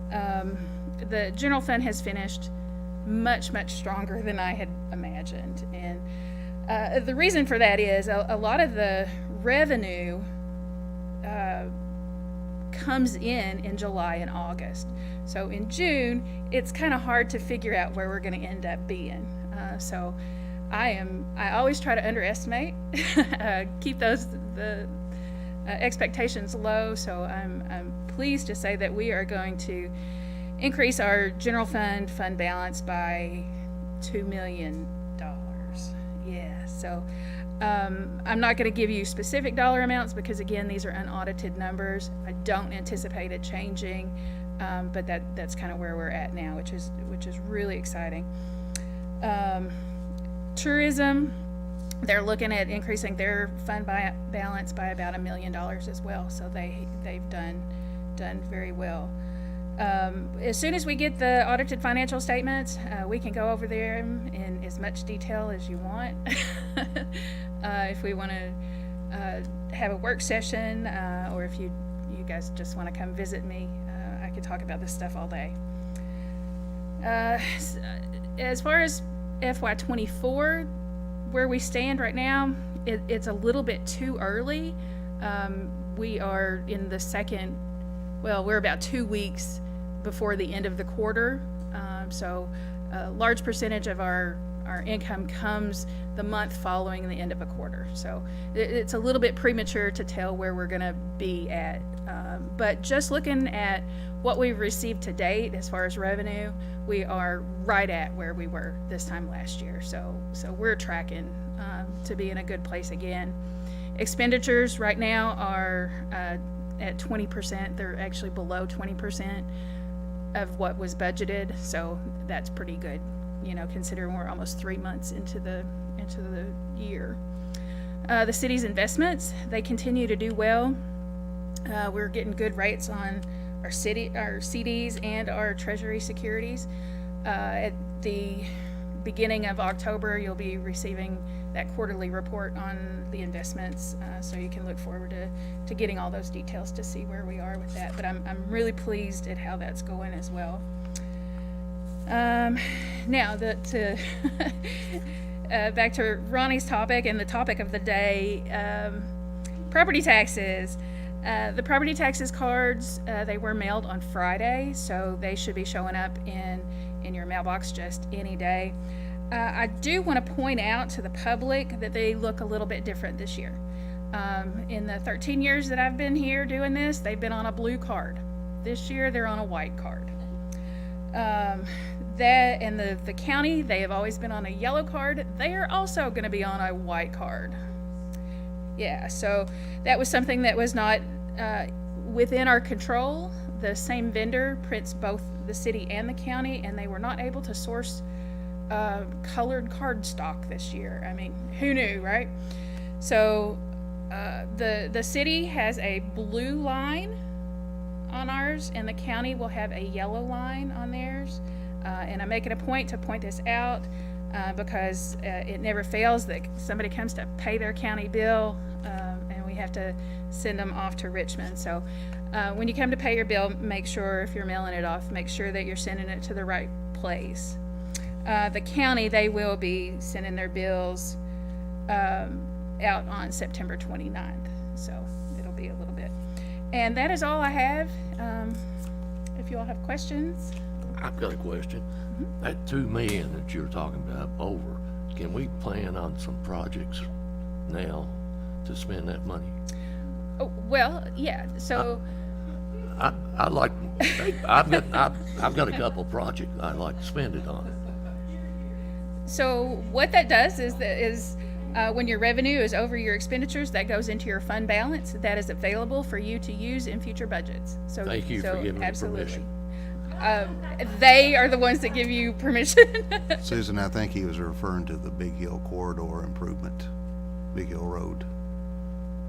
The general fund has finished much stronger than I had imagined, and the reason for that is a lot of the revenue comes in July and August. So in June, it's kind of hard to figure out where we're going to end up being. So I always try to underestimate, keep the expectations low. So I'm pleased to say that we are going to increase our general fund balance by $2 million. Yeah, so I'm not going to give you specific dollar amounts because again, these are unaudited numbers. I don't anticipate it changing, but that's kind of where we're at now, which is really exciting. Tourism, they're looking at increasing their fund balance by about $1 million as well. So they've done very well. As soon as we get the audited financial statements, we can go over there in as much detail as you want. If we want to have a work session, or if you guys just want to come visit me, I could talk about this stuff all day. As far as FY24, where we stand right now, it's a little bit too early. We are in the second, well, we're about 2 weeks before the end of the quarter. So a large percentage of our income comes the month following the end of a quarter. So it's a little bit premature to tell where we're going to be at. But just looking at what we've received to date as far as revenue, we are right at where we were this time last year. So we're tracking to be in a good place again. Expenditures right now are at 20%. They're actually below 20% of what was budgeted. So that's pretty good, considering we're almost 3 months into the year. The city's investments, they continue to do well. We're getting good rates on our CDs and our treasury securities. At the beginning of October, you'll be receiving that quarterly report on the investments, so you can look forward to getting all those details to see where we are with that. But I'm really pleased at how that's going as well. Now, back to Ronnie's topic and the topic of the day, property taxes. The property taxes cards, they were mailed on Friday, so they should be showing up in your mailbox just any day. I do want to point out to the public that they look a little bit different this year. In the 13 years that I've been here doing this, they've been on a blue card. This year, they're on a white card. That and the county, they have always been on a yellow card. They are also going to be on a white card. Yeah, so that was something that was not within our control. The same vendor prints both the city and the county, and they were not able to source colored card stock this year. I mean, who knew, right? So the city has a blue line on ours, and the county will have a yellow line on theirs. And I'm making a point to point this out because it never fails that somebody comes to pay their county bill, and we have to send them off to Richmond. So when you come to pay your bill, make sure, if you're mailing it off, make sure that you're sending it to the right place. The county, they will be sending their bills out on September 29th. So it'll be a little bit. And that is all I have. If you all have questions. I've got a question. That $2 million that you're talking about over, can we plan on some projects now to spend that money? Oh, well, yeah, so. I'd like, I've got a couple of projects I'd like to spend it on. So what that does is when your revenue is over your expenditures, that goes into your fund balance. That is available for you to use in future budgets. So Thank you for giving me absolutely. permission. They are the ones that give you permission. Susan, I think he was referring to the Big Hill Corridor improvement, Big Hill Road.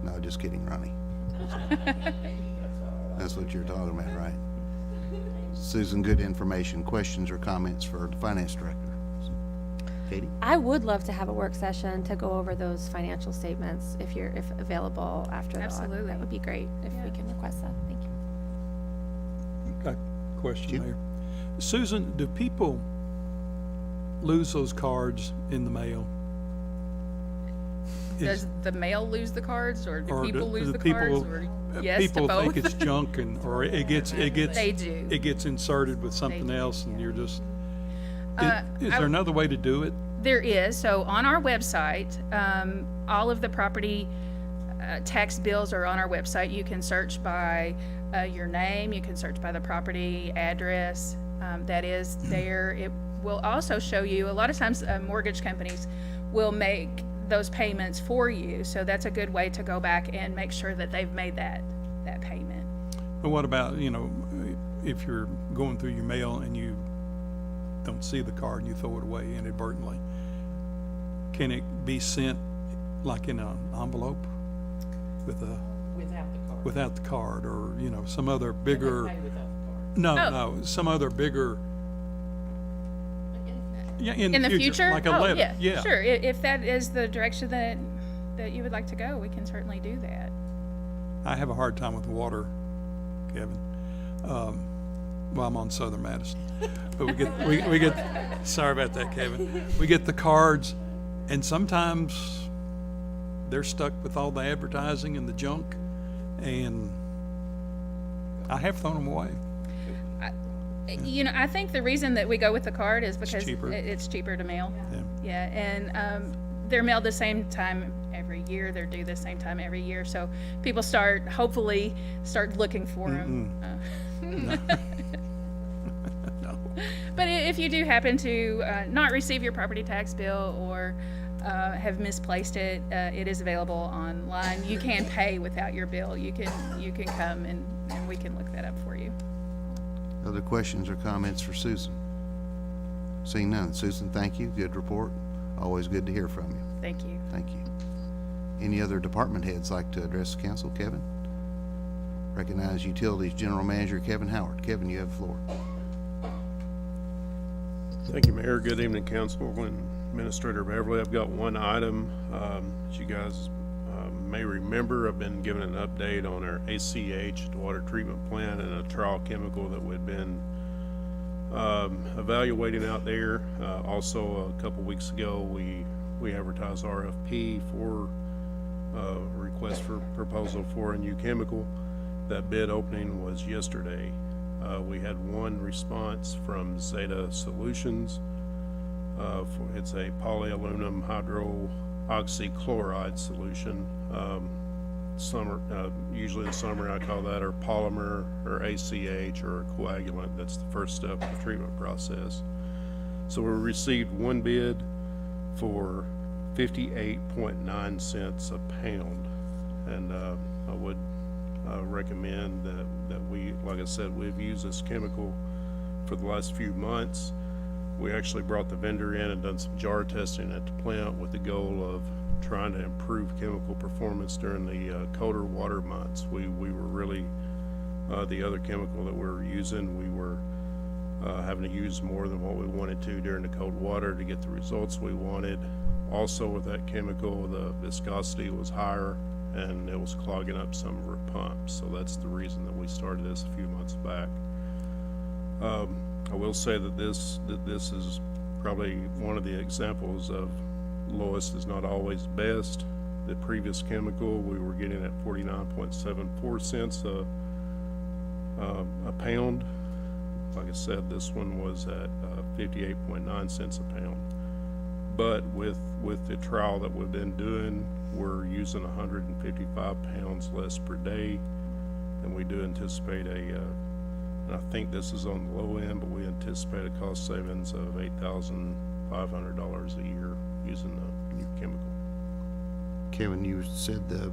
No, just kidding, Ronnie. That's what you're talking about, right? Susan, good information. Questions or comments for the finance director? Katie? I would love to have a work session to go over those financial statements if available after the audit. Absolutely. That would be great if we can request that. Thank you. Got a question, Jim? Mayor. Susan, do people lose those cards in the mail? Does the mail lose the cards, or do people lose the people- cards, or yes to People both? think it's junk or it gets, They do. it gets inserted with something do, else and you're just, is I- there another way to do it? There is. So on our website, all of the property tax bills are on our website. You can search by your name. You can search by the property address that is there. It will also show you, a lot of times mortgage companies will make those payments for you. So that's a good way to go back and make sure that they've made that payment. But what about, if you're going through your mail and you don't see the card and you throw it away inadvertently, can it be sent like in an envelope Without the card. without the card, or some other bigger? Pay without the card. No, Oh. no, some other bigger. Yeah, In the future? like a Oh, letter. yeah, sure. If that is the direction that you would like to go, we can certainly do that. I have a hard time with water, Kevin. Well, I'm on Southern Madison, but we get. Sorry about that, Kevin. We get the cards, and sometimes they're stuck with all the advertising and the junk, and I have thrown them away. I think the reason that we go with the card is because cheaper. it's cheaper to mail. Yeah. Yeah, and they're mailed the same time every year. They're due the same time every year. So people hopefully start looking for them. No. But if you do happen to not receive your property tax bill or have misplaced it, it is available online. You can pay without your bill. You can come and we can look that up for you. Other questions or comments for Susan? Seeing none. Susan, thank you. Good report. Always good to hear from you. Thank you. Thank you. Any other department heads like to address the council? Kevin? Recognize Utilities General Manager Kevin Howard. Kevin, you have the floor. Thank you, Mayor. Good evening, Council and Administrator Beverly. I've got one item. As you guys may remember, I've been given an update on our ACH, the water treatment plant, and a trial chemical that we'd been evaluating out there. Also, a couple weeks ago, we advertised RFP for request for proposal for a new chemical. That bid opening was yesterday. We had one response from Zeta Solutions. It's a polyaluminum hydroxychloride solution. Usually the summary I call that, or polymer, or ACH, or a coagulant. That's the first step of the treatment process. So we received one bid for 58.9 cents a pound, and I would recommend that we, like I said, we've used this chemical for the last few months. We actually brought the vendor in and done some jar testing at the plant with the goal of trying to improve chemical performance during the colder water months. We were really, the other chemical that we were using, we were having to use more than what we wanted to during the cold water to get the results we wanted. Also with that chemical, the viscosity was higher and it was clogging up some of our pumps. So that's the reason that we started this a few months back. I will say that this is probably one of the examples of lowest is not always best. The previous chemical, we were getting at 49.74 cents a pound. Like I said, this one was at 58.9 cents a pound. But with the trial that we've been doing, we're using 155 pounds less per day, and we do anticipate and I think this is on the low end, but we anticipate a cost savings of $8,500 a year using the new chemical. Kevin, you said the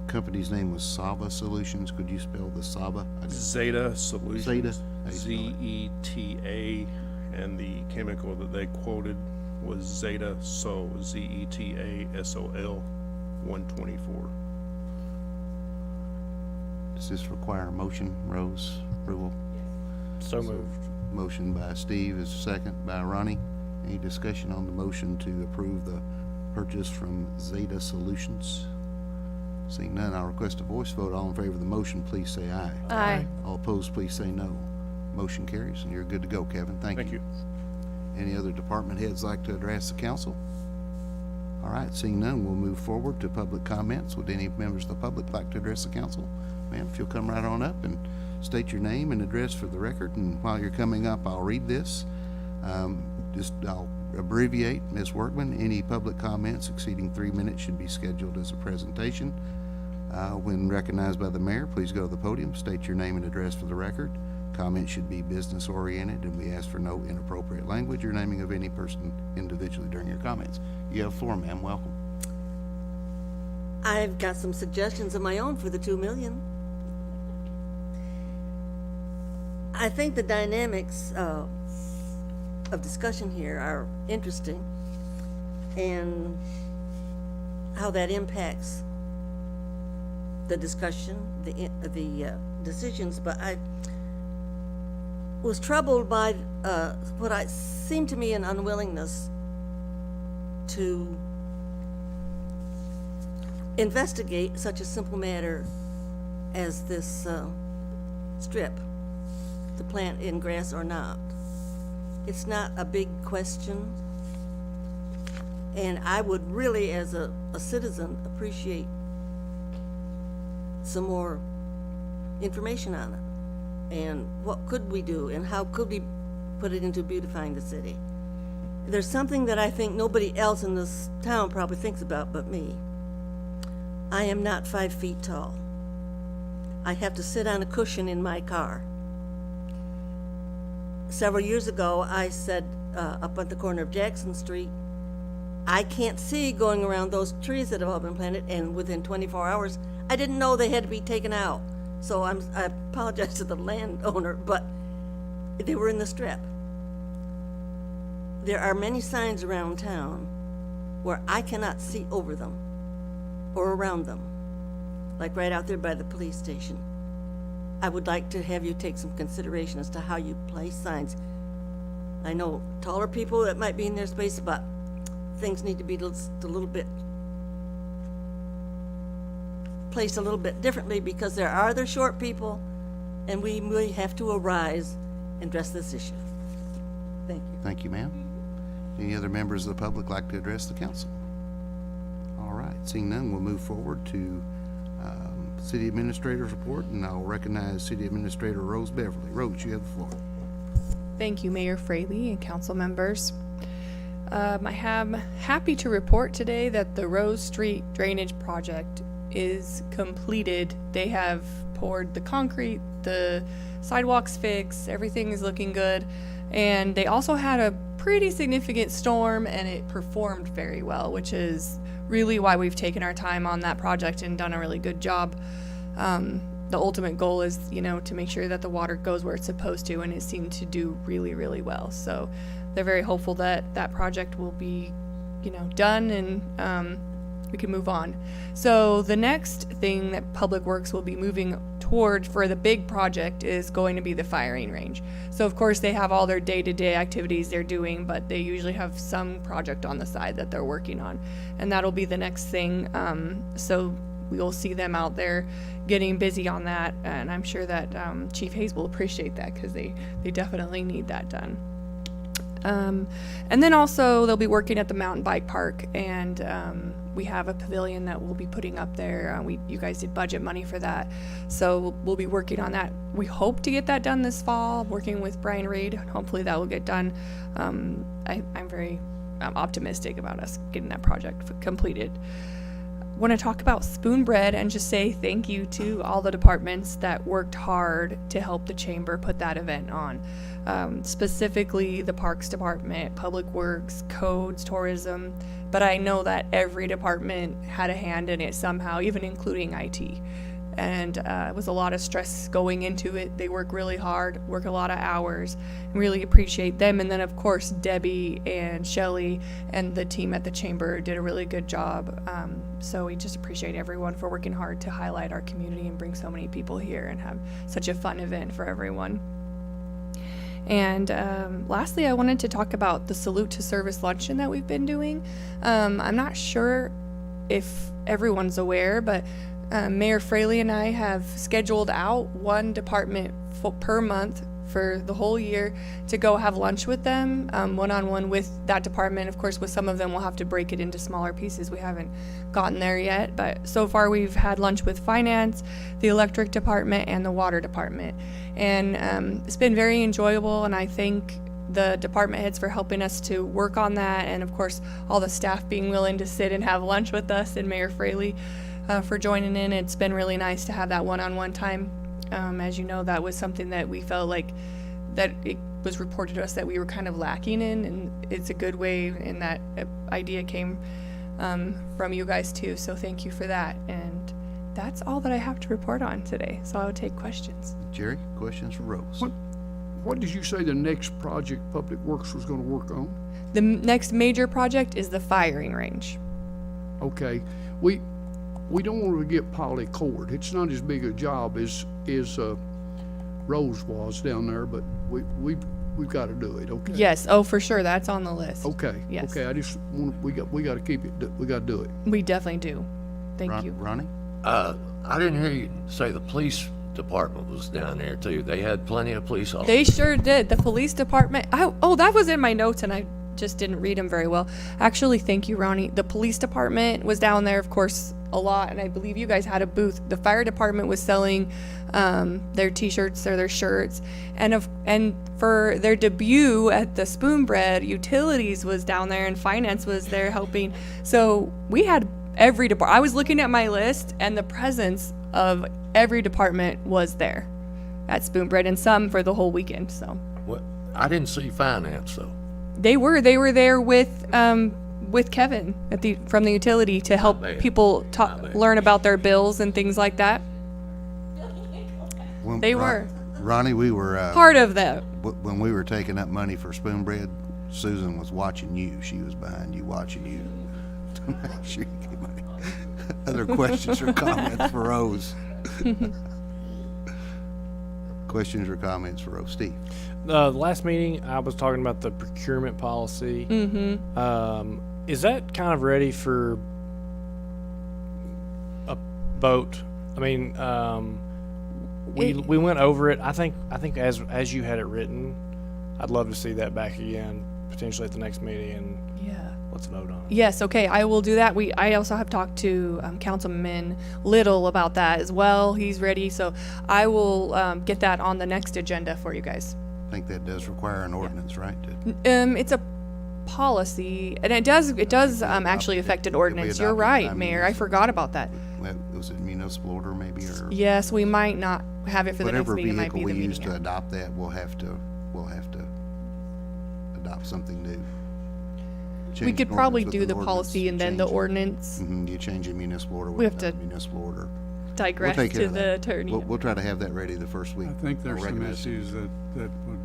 company's name was Saba Solutions. Could you spell the Saba? Zeta Solutions. Zeta? Z-E-T-A, and the chemical that they quoted was Zeta Sol, Z-E-T-A-S-O-L 124. Does this require a motion, Rose, approval? So moved. Motion by Steve is second by Ronnie. Any discussion on the motion to approve the purchase from Zeta Solutions? Seeing none, I'll request a voice vote. All in favor of the motion, please say aye. Aye. All opposed, please say no. Motion carries, and you're good to go, Kevin. Thank you. Thank you. Any other department heads like to address the council? All right, seeing none, we'll move forward to public comments. Would any members of the public like to address the council? Ma'am, if you'll come right on up and state your name and address for the record, and while you're coming up, I'll read this. I'll abbreviate. Ms. Workman, any public comments exceeding 3 minutes should be scheduled as a presentation. When recognized by the mayor, please go to the podium, state your name and address for the record. Comments should be business oriented, and we ask for no inappropriate language or naming of any person individually during your comments. You have the floor, ma'am. Welcome. I've got some suggestions of my own for the 2 million. I think the dynamics of discussion here are interesting, and how that impacts the discussion, the decisions. But I was troubled by what seemed to me an unwillingness to investigate such a simple matter as this strip, to plant in grass or not. It's not a big question, and I would really, as a citizen, appreciate some more information on it. And what could we do, and how could we put it into beautifying the city? There's something that I think nobody else in this town probably thinks about but me. I am not 5 feet tall. I have to sit on a cushion in my car. Several years ago, I said up at the corner of Jackson Street, I can't see going around those trees that have all been planted, and within 24 hours, I didn't know they had to be taken out. So I apologize to the landowner, but they were in the strip. There are many signs around town where I cannot see over them or around them, like right out there by the police station. I would like to have you take some consideration as to how you place signs. I know taller people that might be in their space, but things need to be just a little bit placed a little bit differently, because there are other short people, and we really have to arise and address this issue. Thank you. Thank you, ma'am. Any other members of the public like to address the council? All right, seeing none, we'll move forward to City Administrator's report, and I'll recognize City Administrator Rose Beverly. Rose, you have the floor. Thank you, Mayor Fraley and council members. I am happy to report today that the Rose Street Drainage Project is completed. They have poured the concrete, the sidewalks fixed, everything is looking good. And they also had a pretty significant storm, and it performed very well, which is really why we've taken our time on that project and done a really good job. The ultimate goal is, to make sure that the water goes where it's supposed to, and it seemed to do really, really well. So they're very hopeful that that project will be, done, and we can move on. So the next thing that Public Works will be moving toward for the big project is going to be the firing range. So of course they have all their day-to-day activities they're doing, but they usually have some project on the side that they're working on, and that'll be the next thing. So we'll see them out there getting busy on that, and I'm sure that Chief Hayes will appreciate that, because they definitely need that done. And then also they'll be working at the mountain bike park, and we have a pavilion that we'll be putting up there. You guys did budget money for that, so we'll be working on that. We hope to get that done this fall, working with Brian Reed. Hopefully that will get done. I'm very optimistic about us getting that project completed. want to talk about Spoonbread and just say thank you to all the departments that worked hard to help the chamber put that event on. Specifically the Parks Department, Public Works, Codes, Tourism, but I know that every department had a hand in it somehow, even including IT. And it was a lot of stress going into it. They work really hard, work a lot of hours, and really appreciate them. And then, of course, Debbie and Shelly and the team at the chamber did a really good job. So we just appreciate everyone for working hard to highlight our community and bring so many people here and have such a fun event for everyone. And lastly, I wanted to talk about the Salute to Service luncheon that we've been doing. I'm not sure if everyone's aware, but Mayor Fraley and I have scheduled out one department per month for the whole year to go have lunch with them, one-on-one with that department. Of course, with some of them, we'll have to break it into smaller pieces. We haven't gotten there yet, but so far we've had lunch with finance, the electric department, and the water department. And it's been very enjoyable, and I thank the department heads for helping us to work on that, and of course, all the staff being willing to sit and have lunch with us, and Mayor Fraley for joining in. It's been really nice to have that one-on-one time. As you know, that was something that we felt like that it was reported to us that we were kind of lacking in, and it's a good way, and that idea came from you guys too, so thank you for that. And that's all that I have to report on today, so I'll take questions. Jerry, questions for Rose? What did you say the next project Public Works was gonna work on? The next major project is the firing range. Okay, we don't want to get Polly Court. It's not as big a job as Rose was down there, but we've got to do it. Okay. Yes, oh, for sure, that's on the list. Okay. Yes. Okay. I just want we got to keep it. We got to do it. We definitely do. Thank you. Ronnie? I didn't hear you say the police department was down there too. They had plenty of police officers. They sure did. The police department. Oh, that was in my notes, and I just didn't read them very well. Actually, thank you, Ronnie. The police department was down there, of course, a lot, and I believe you guys had a booth. The fire department was selling their t-shirts or their shirts, and for their debut at the Spoonbread, utilities was down there and finance was there helping. So we had every department. I was looking at my list, and the presence of every department was there at Spoonbread, and some for the whole weekend. So What? I didn't see finance though. they were there with Kevin from the utility to help bad. people Not bad. learn about their bills and things like that. When They were. Ronnie, we were Part of that. when we were taking up money for Spoonbread, Susan was watching you. She was behind you, watching you to make sure you get money. Other questions or comments for Rose? Questions or comments for Rose? Steve? The last meeting, I was talking about the procurement policy. Mm-hmm. Is that kind of ready for a vote? I mean, we went over it. I think as you had it written, I'd love to see that back again, potentially at the next meeting, and Yeah. let's vote on it. Yes, okay, I will do that. I also have talked to Councilman Little about that as well. He's ready, so I will get that on the next agenda for you guys. I think that does require an ordinance, right? It's a policy, and it does actually affect an ordinance. You're adopted right, by Mayor. I forgot about that. Was it municipal order maybe, or? Yes, we might not have it for the next Whatever meeting. It might vehicle be the we use meeting. to adopt that, we'll have to adopt something new. We Change could an probably ordinance do with the an policy and then the change. ordinance. You change a municipal order We have with to a municipal order. Digress take care to of the that. attorney. We'll try to have that ready the first week. I think there's I'll some recognize- issues that would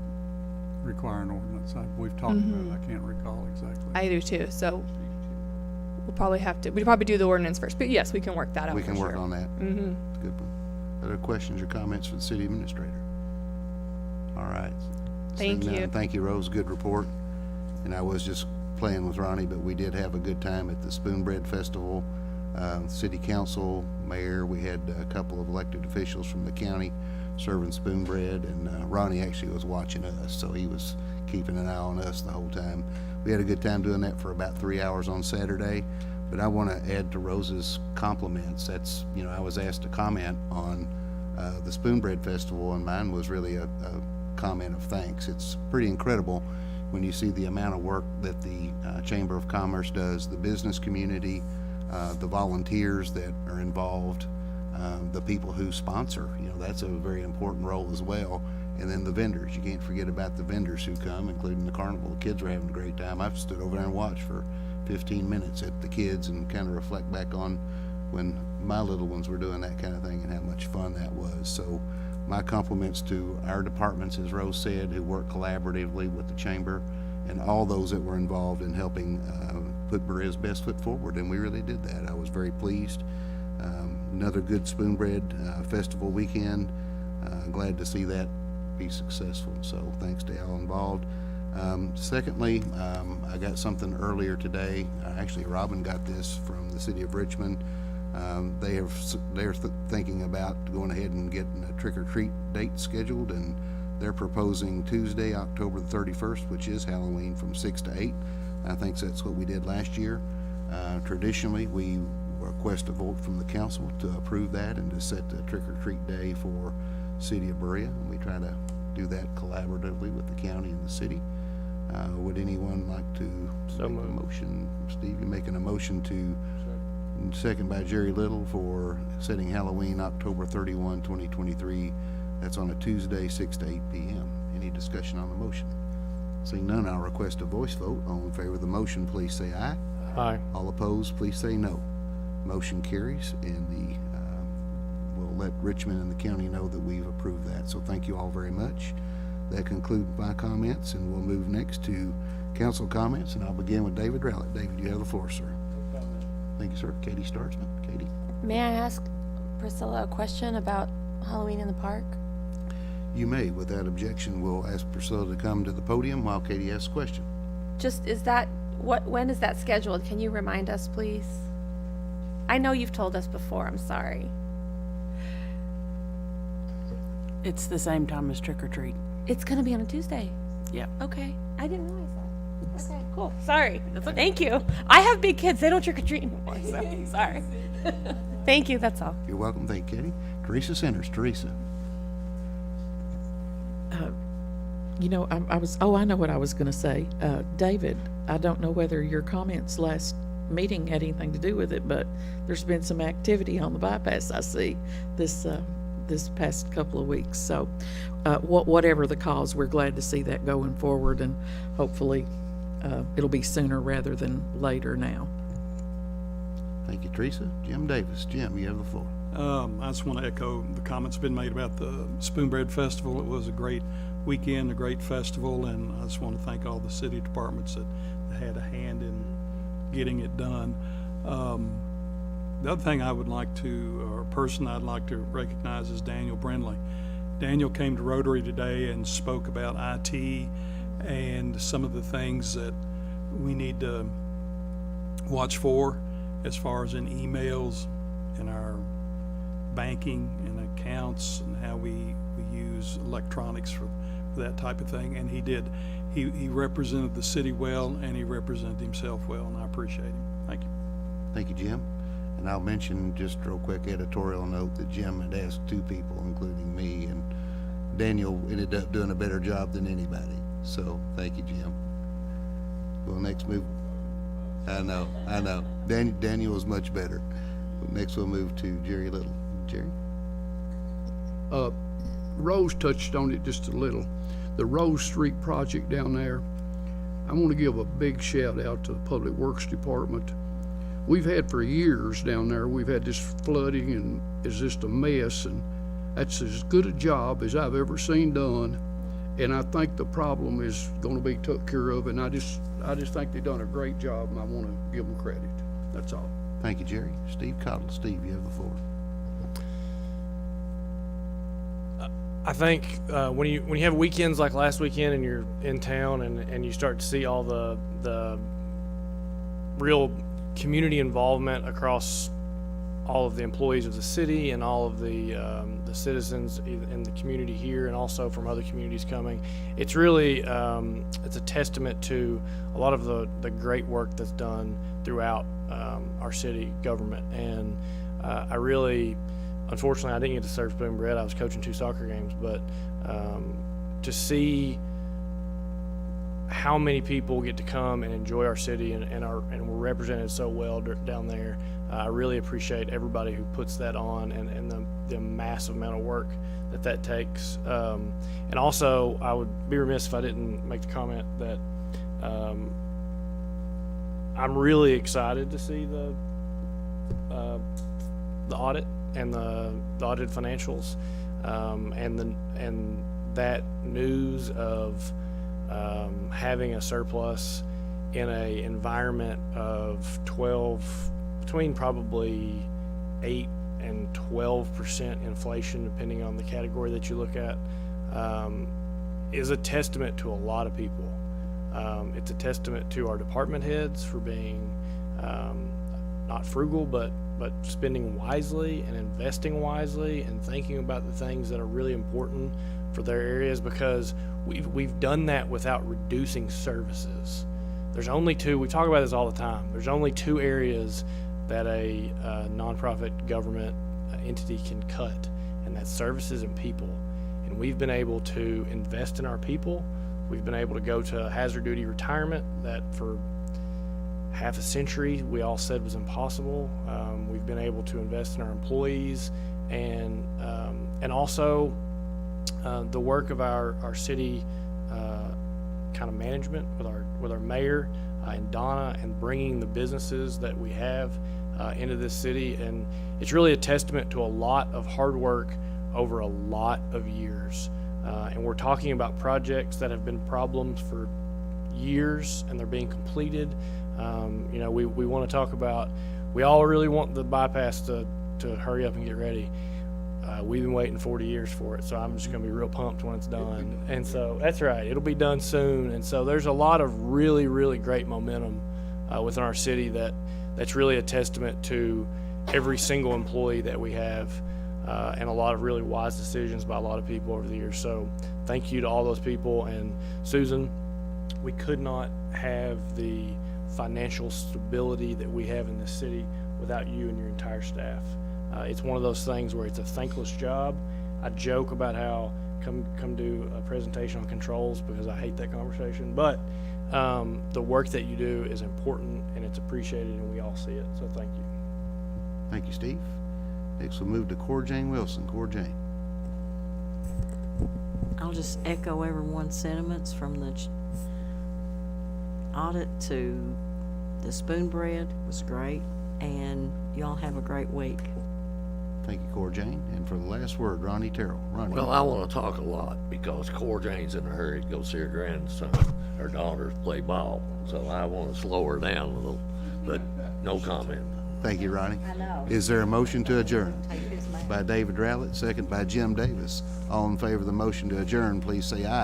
require an ordinance. We've talked about it. I can't recall exactly. I do too, so we'll probably do the ordinance first, but yes, we can work that out. We can work on that. Mm-hmm. Good one. Other questions or comments for the city administrator? All right. Thank Seeing none, you. Thank you, Rose. Good report. And I was just playing with Ronnie, but we did have a good time at the Spoonbread Festival. City council, mayor, we had a couple of elected officials from the county serving Spoonbread, and Ronnie actually was watching us, so he was keeping an eye on us the whole time. We had a good time doing that for about 3 hours on Saturday. But I want to add to Rose's compliments. That's, I was asked to comment on the Spoonbread Festival, and mine was really a comment of thanks. It's pretty incredible when you see the amount of work that the Chamber of Commerce does, the business community, the volunteers that are involved, the people who sponsor, that's a very important role as well. And then the vendors, you can't forget about the vendors who come, including the carnival. The kids are having a great time. I've stood over there and watched for 15 minutes at the kids and kind of reflect back on when my little ones were doing that kind of thing and how much fun that was. So my compliments to our departments, as Rose said, who work collaboratively with the chamber and all those that were involved in helping put Berea's best foot forward, and we really did that. I was very pleased. Another good Spoonbread Festival weekend. Glad to see that be successful, so thanks to all involved. Secondly, I got something earlier today. Actually, Robin got this from the city of Richmond. They're thinking about going ahead and getting a trick-or-treat date scheduled, and they're proposing Tuesday, October the 31st, which is Halloween, from 6 to 8. I think that's what we did last year. Traditionally, we request a vote from the council to approve that and to set the trick-or-treat day for city of Berea, and we try to do that collaboratively with the county and the city. Would anyone like to make a motion? Steve, you making a motion to, second by Jerry Little, for setting Halloween October 31, 2023. That's on a Tuesday, 6 to 8 p.m. Any discussion on the motion? Seeing none, I'll request a voice vote. All in favor of the motion, please say aye. Aye. All opposed, please say no. Motion carries, and we'll let Richmond and the county know that we've approved that. So thank you all very much. That concludes my comments, and we'll move next to council comments, and I'll begin with David Rowlett. David, you have the floor, sir. Thank you, sir. Katie Startzman. Katie. May I ask Priscilla a question about Halloween in the park? You may. Without objection, we'll ask Priscilla to come to the podium while Katie asks a question. Just, when is that scheduled? Can you remind us, please? I know you've told us before, I'm sorry. It's the same time as trick or treat. It's gonna be on a Tuesday. Yeah. Okay, I didn't realize that. Okay, cool, sorry. Thank you. I have big kids, they don't trick or treat anymore, so, sorry. Thank you, that's all. You're welcome. Thank you, Katie. Teresa Centers. Teresa. I know what I was going to say. David, I don't know whether your comments last meeting had anything to do with it, but there's been some activity on the bypass, I see, this past couple of weeks. So whatever the cause, we're glad to see that going forward, and hopefully it'll be sooner rather than later now. Thank you, Teresa. Jim Davis. Jim, you have the floor. I just want to echo the comments been made about the Spoonbread Festival. It was a great weekend, a great festival, and I just want to thank all the city departments that had a hand in getting it done. The other thing I would like to, or person I'd like to recognize, is Daniel Brindley. Daniel came to Rotary today and spoke about IT and some of the things that we need to watch for as far as in emails and our banking and accounts and how we use electronics for that type of thing. And he represented the city well, and he represented himself well, and I appreciate him. Thank you. Thank you, Jim. And I'll mention just real quick editorial note that Jim had asked 2 people, including me, and Daniel ended up doing a better job than anybody. So thank you, Jim. We'll next move. I know. Daniel is much better. Next we'll move to Jerry Little. Jerry? Rose touched on it just a little. The Rose Street project down there, I want to give a big shout out to the Public Works Department. We've had for years down there, we've had this flooding and it's just a mess, and that's as good a job as I've ever seen done. And I think the problem is going to be took care of, and I just think they've done a great job, and I want to give them credit. That's all. Thank you, Jerry. Steve Cottle. Steve, you have the floor. I think when you have weekends like last weekend and you're in town and you start to see all the real community involvement across all of the employees of the city and all of the citizens in the community here and also from other communities coming, it's really it's a testament to a lot of the great work that's done throughout our city government. And I really, unfortunately, I didn't get to serve Spoonbread. I was coaching 2 soccer games, but to see how many people get to come and enjoy our city and we're represented so well down there, I really appreciate everybody who puts that on and the massive amount of work that takes. And also, I would be remiss if I didn't make the comment that I'm really excited to see the audit and the audited financials, and that news of having a surplus in a environment of between probably 8 and 12% inflation, depending on the category that you look at, is a testament to a lot of people. It's a testament to our department heads for being not frugal, but spending wisely and investing wisely and thinking about the things that are really important for their areas, because we've done that without reducing services. There's only two, we talk about this all the time, there's only two areas that a nonprofit government entity can cut, and that's services and people. And we've been able to invest in our people. We've been able to go to hazard duty retirement that for half a century we all said was impossible. We've been able to invest in our employees, and also the work of our city kind of management with our mayor and Donna, and bringing the businesses that we have into this city. And it's really a testament to a lot of hard work over a lot of years. And we're talking about projects that have been problems for years, and they're being completed. We want to talk about, we all really want the bypass to hurry up and get ready. We've been waiting 40 years for it, so I'm just going to be real pumped when it's done. And so that's right, it'll be done soon. And so there's a lot of really, really great momentum within our city that's really a testament to every single employee that we have, and a lot of really wise decisions by a lot of people over the years. So thank you to all those people. And Susan, we could not have the financial stability that we have in this city without you and your entire staff. It's one of those things where it's a thankless job. I joke about how come do a presentation on controls because I hate that conversation, but the work that you do is important and it's appreciated, and we all see it. So thank you. Thank you, Steve. Next, we'll move to Cora Jane Wilson. Cora Jane. I'll just echo everyone's sentiments, from the audit to the spoon bread was great, and y'all have a great week. Thank you, Cora Jane. And for the last word, Ronnie Terrell. Ronnie. Well, I want to talk a lot because Cora Jane's in a hurry to go see her grandson, her daughters play ball. So I want to slow her down a little, but no comment. Thank you, Ronnie. I know. Is there a motion to adjourn? Take his man. By David Rowlett, second by Jim Davis. All in favor of the motion to adjourn, please say aye.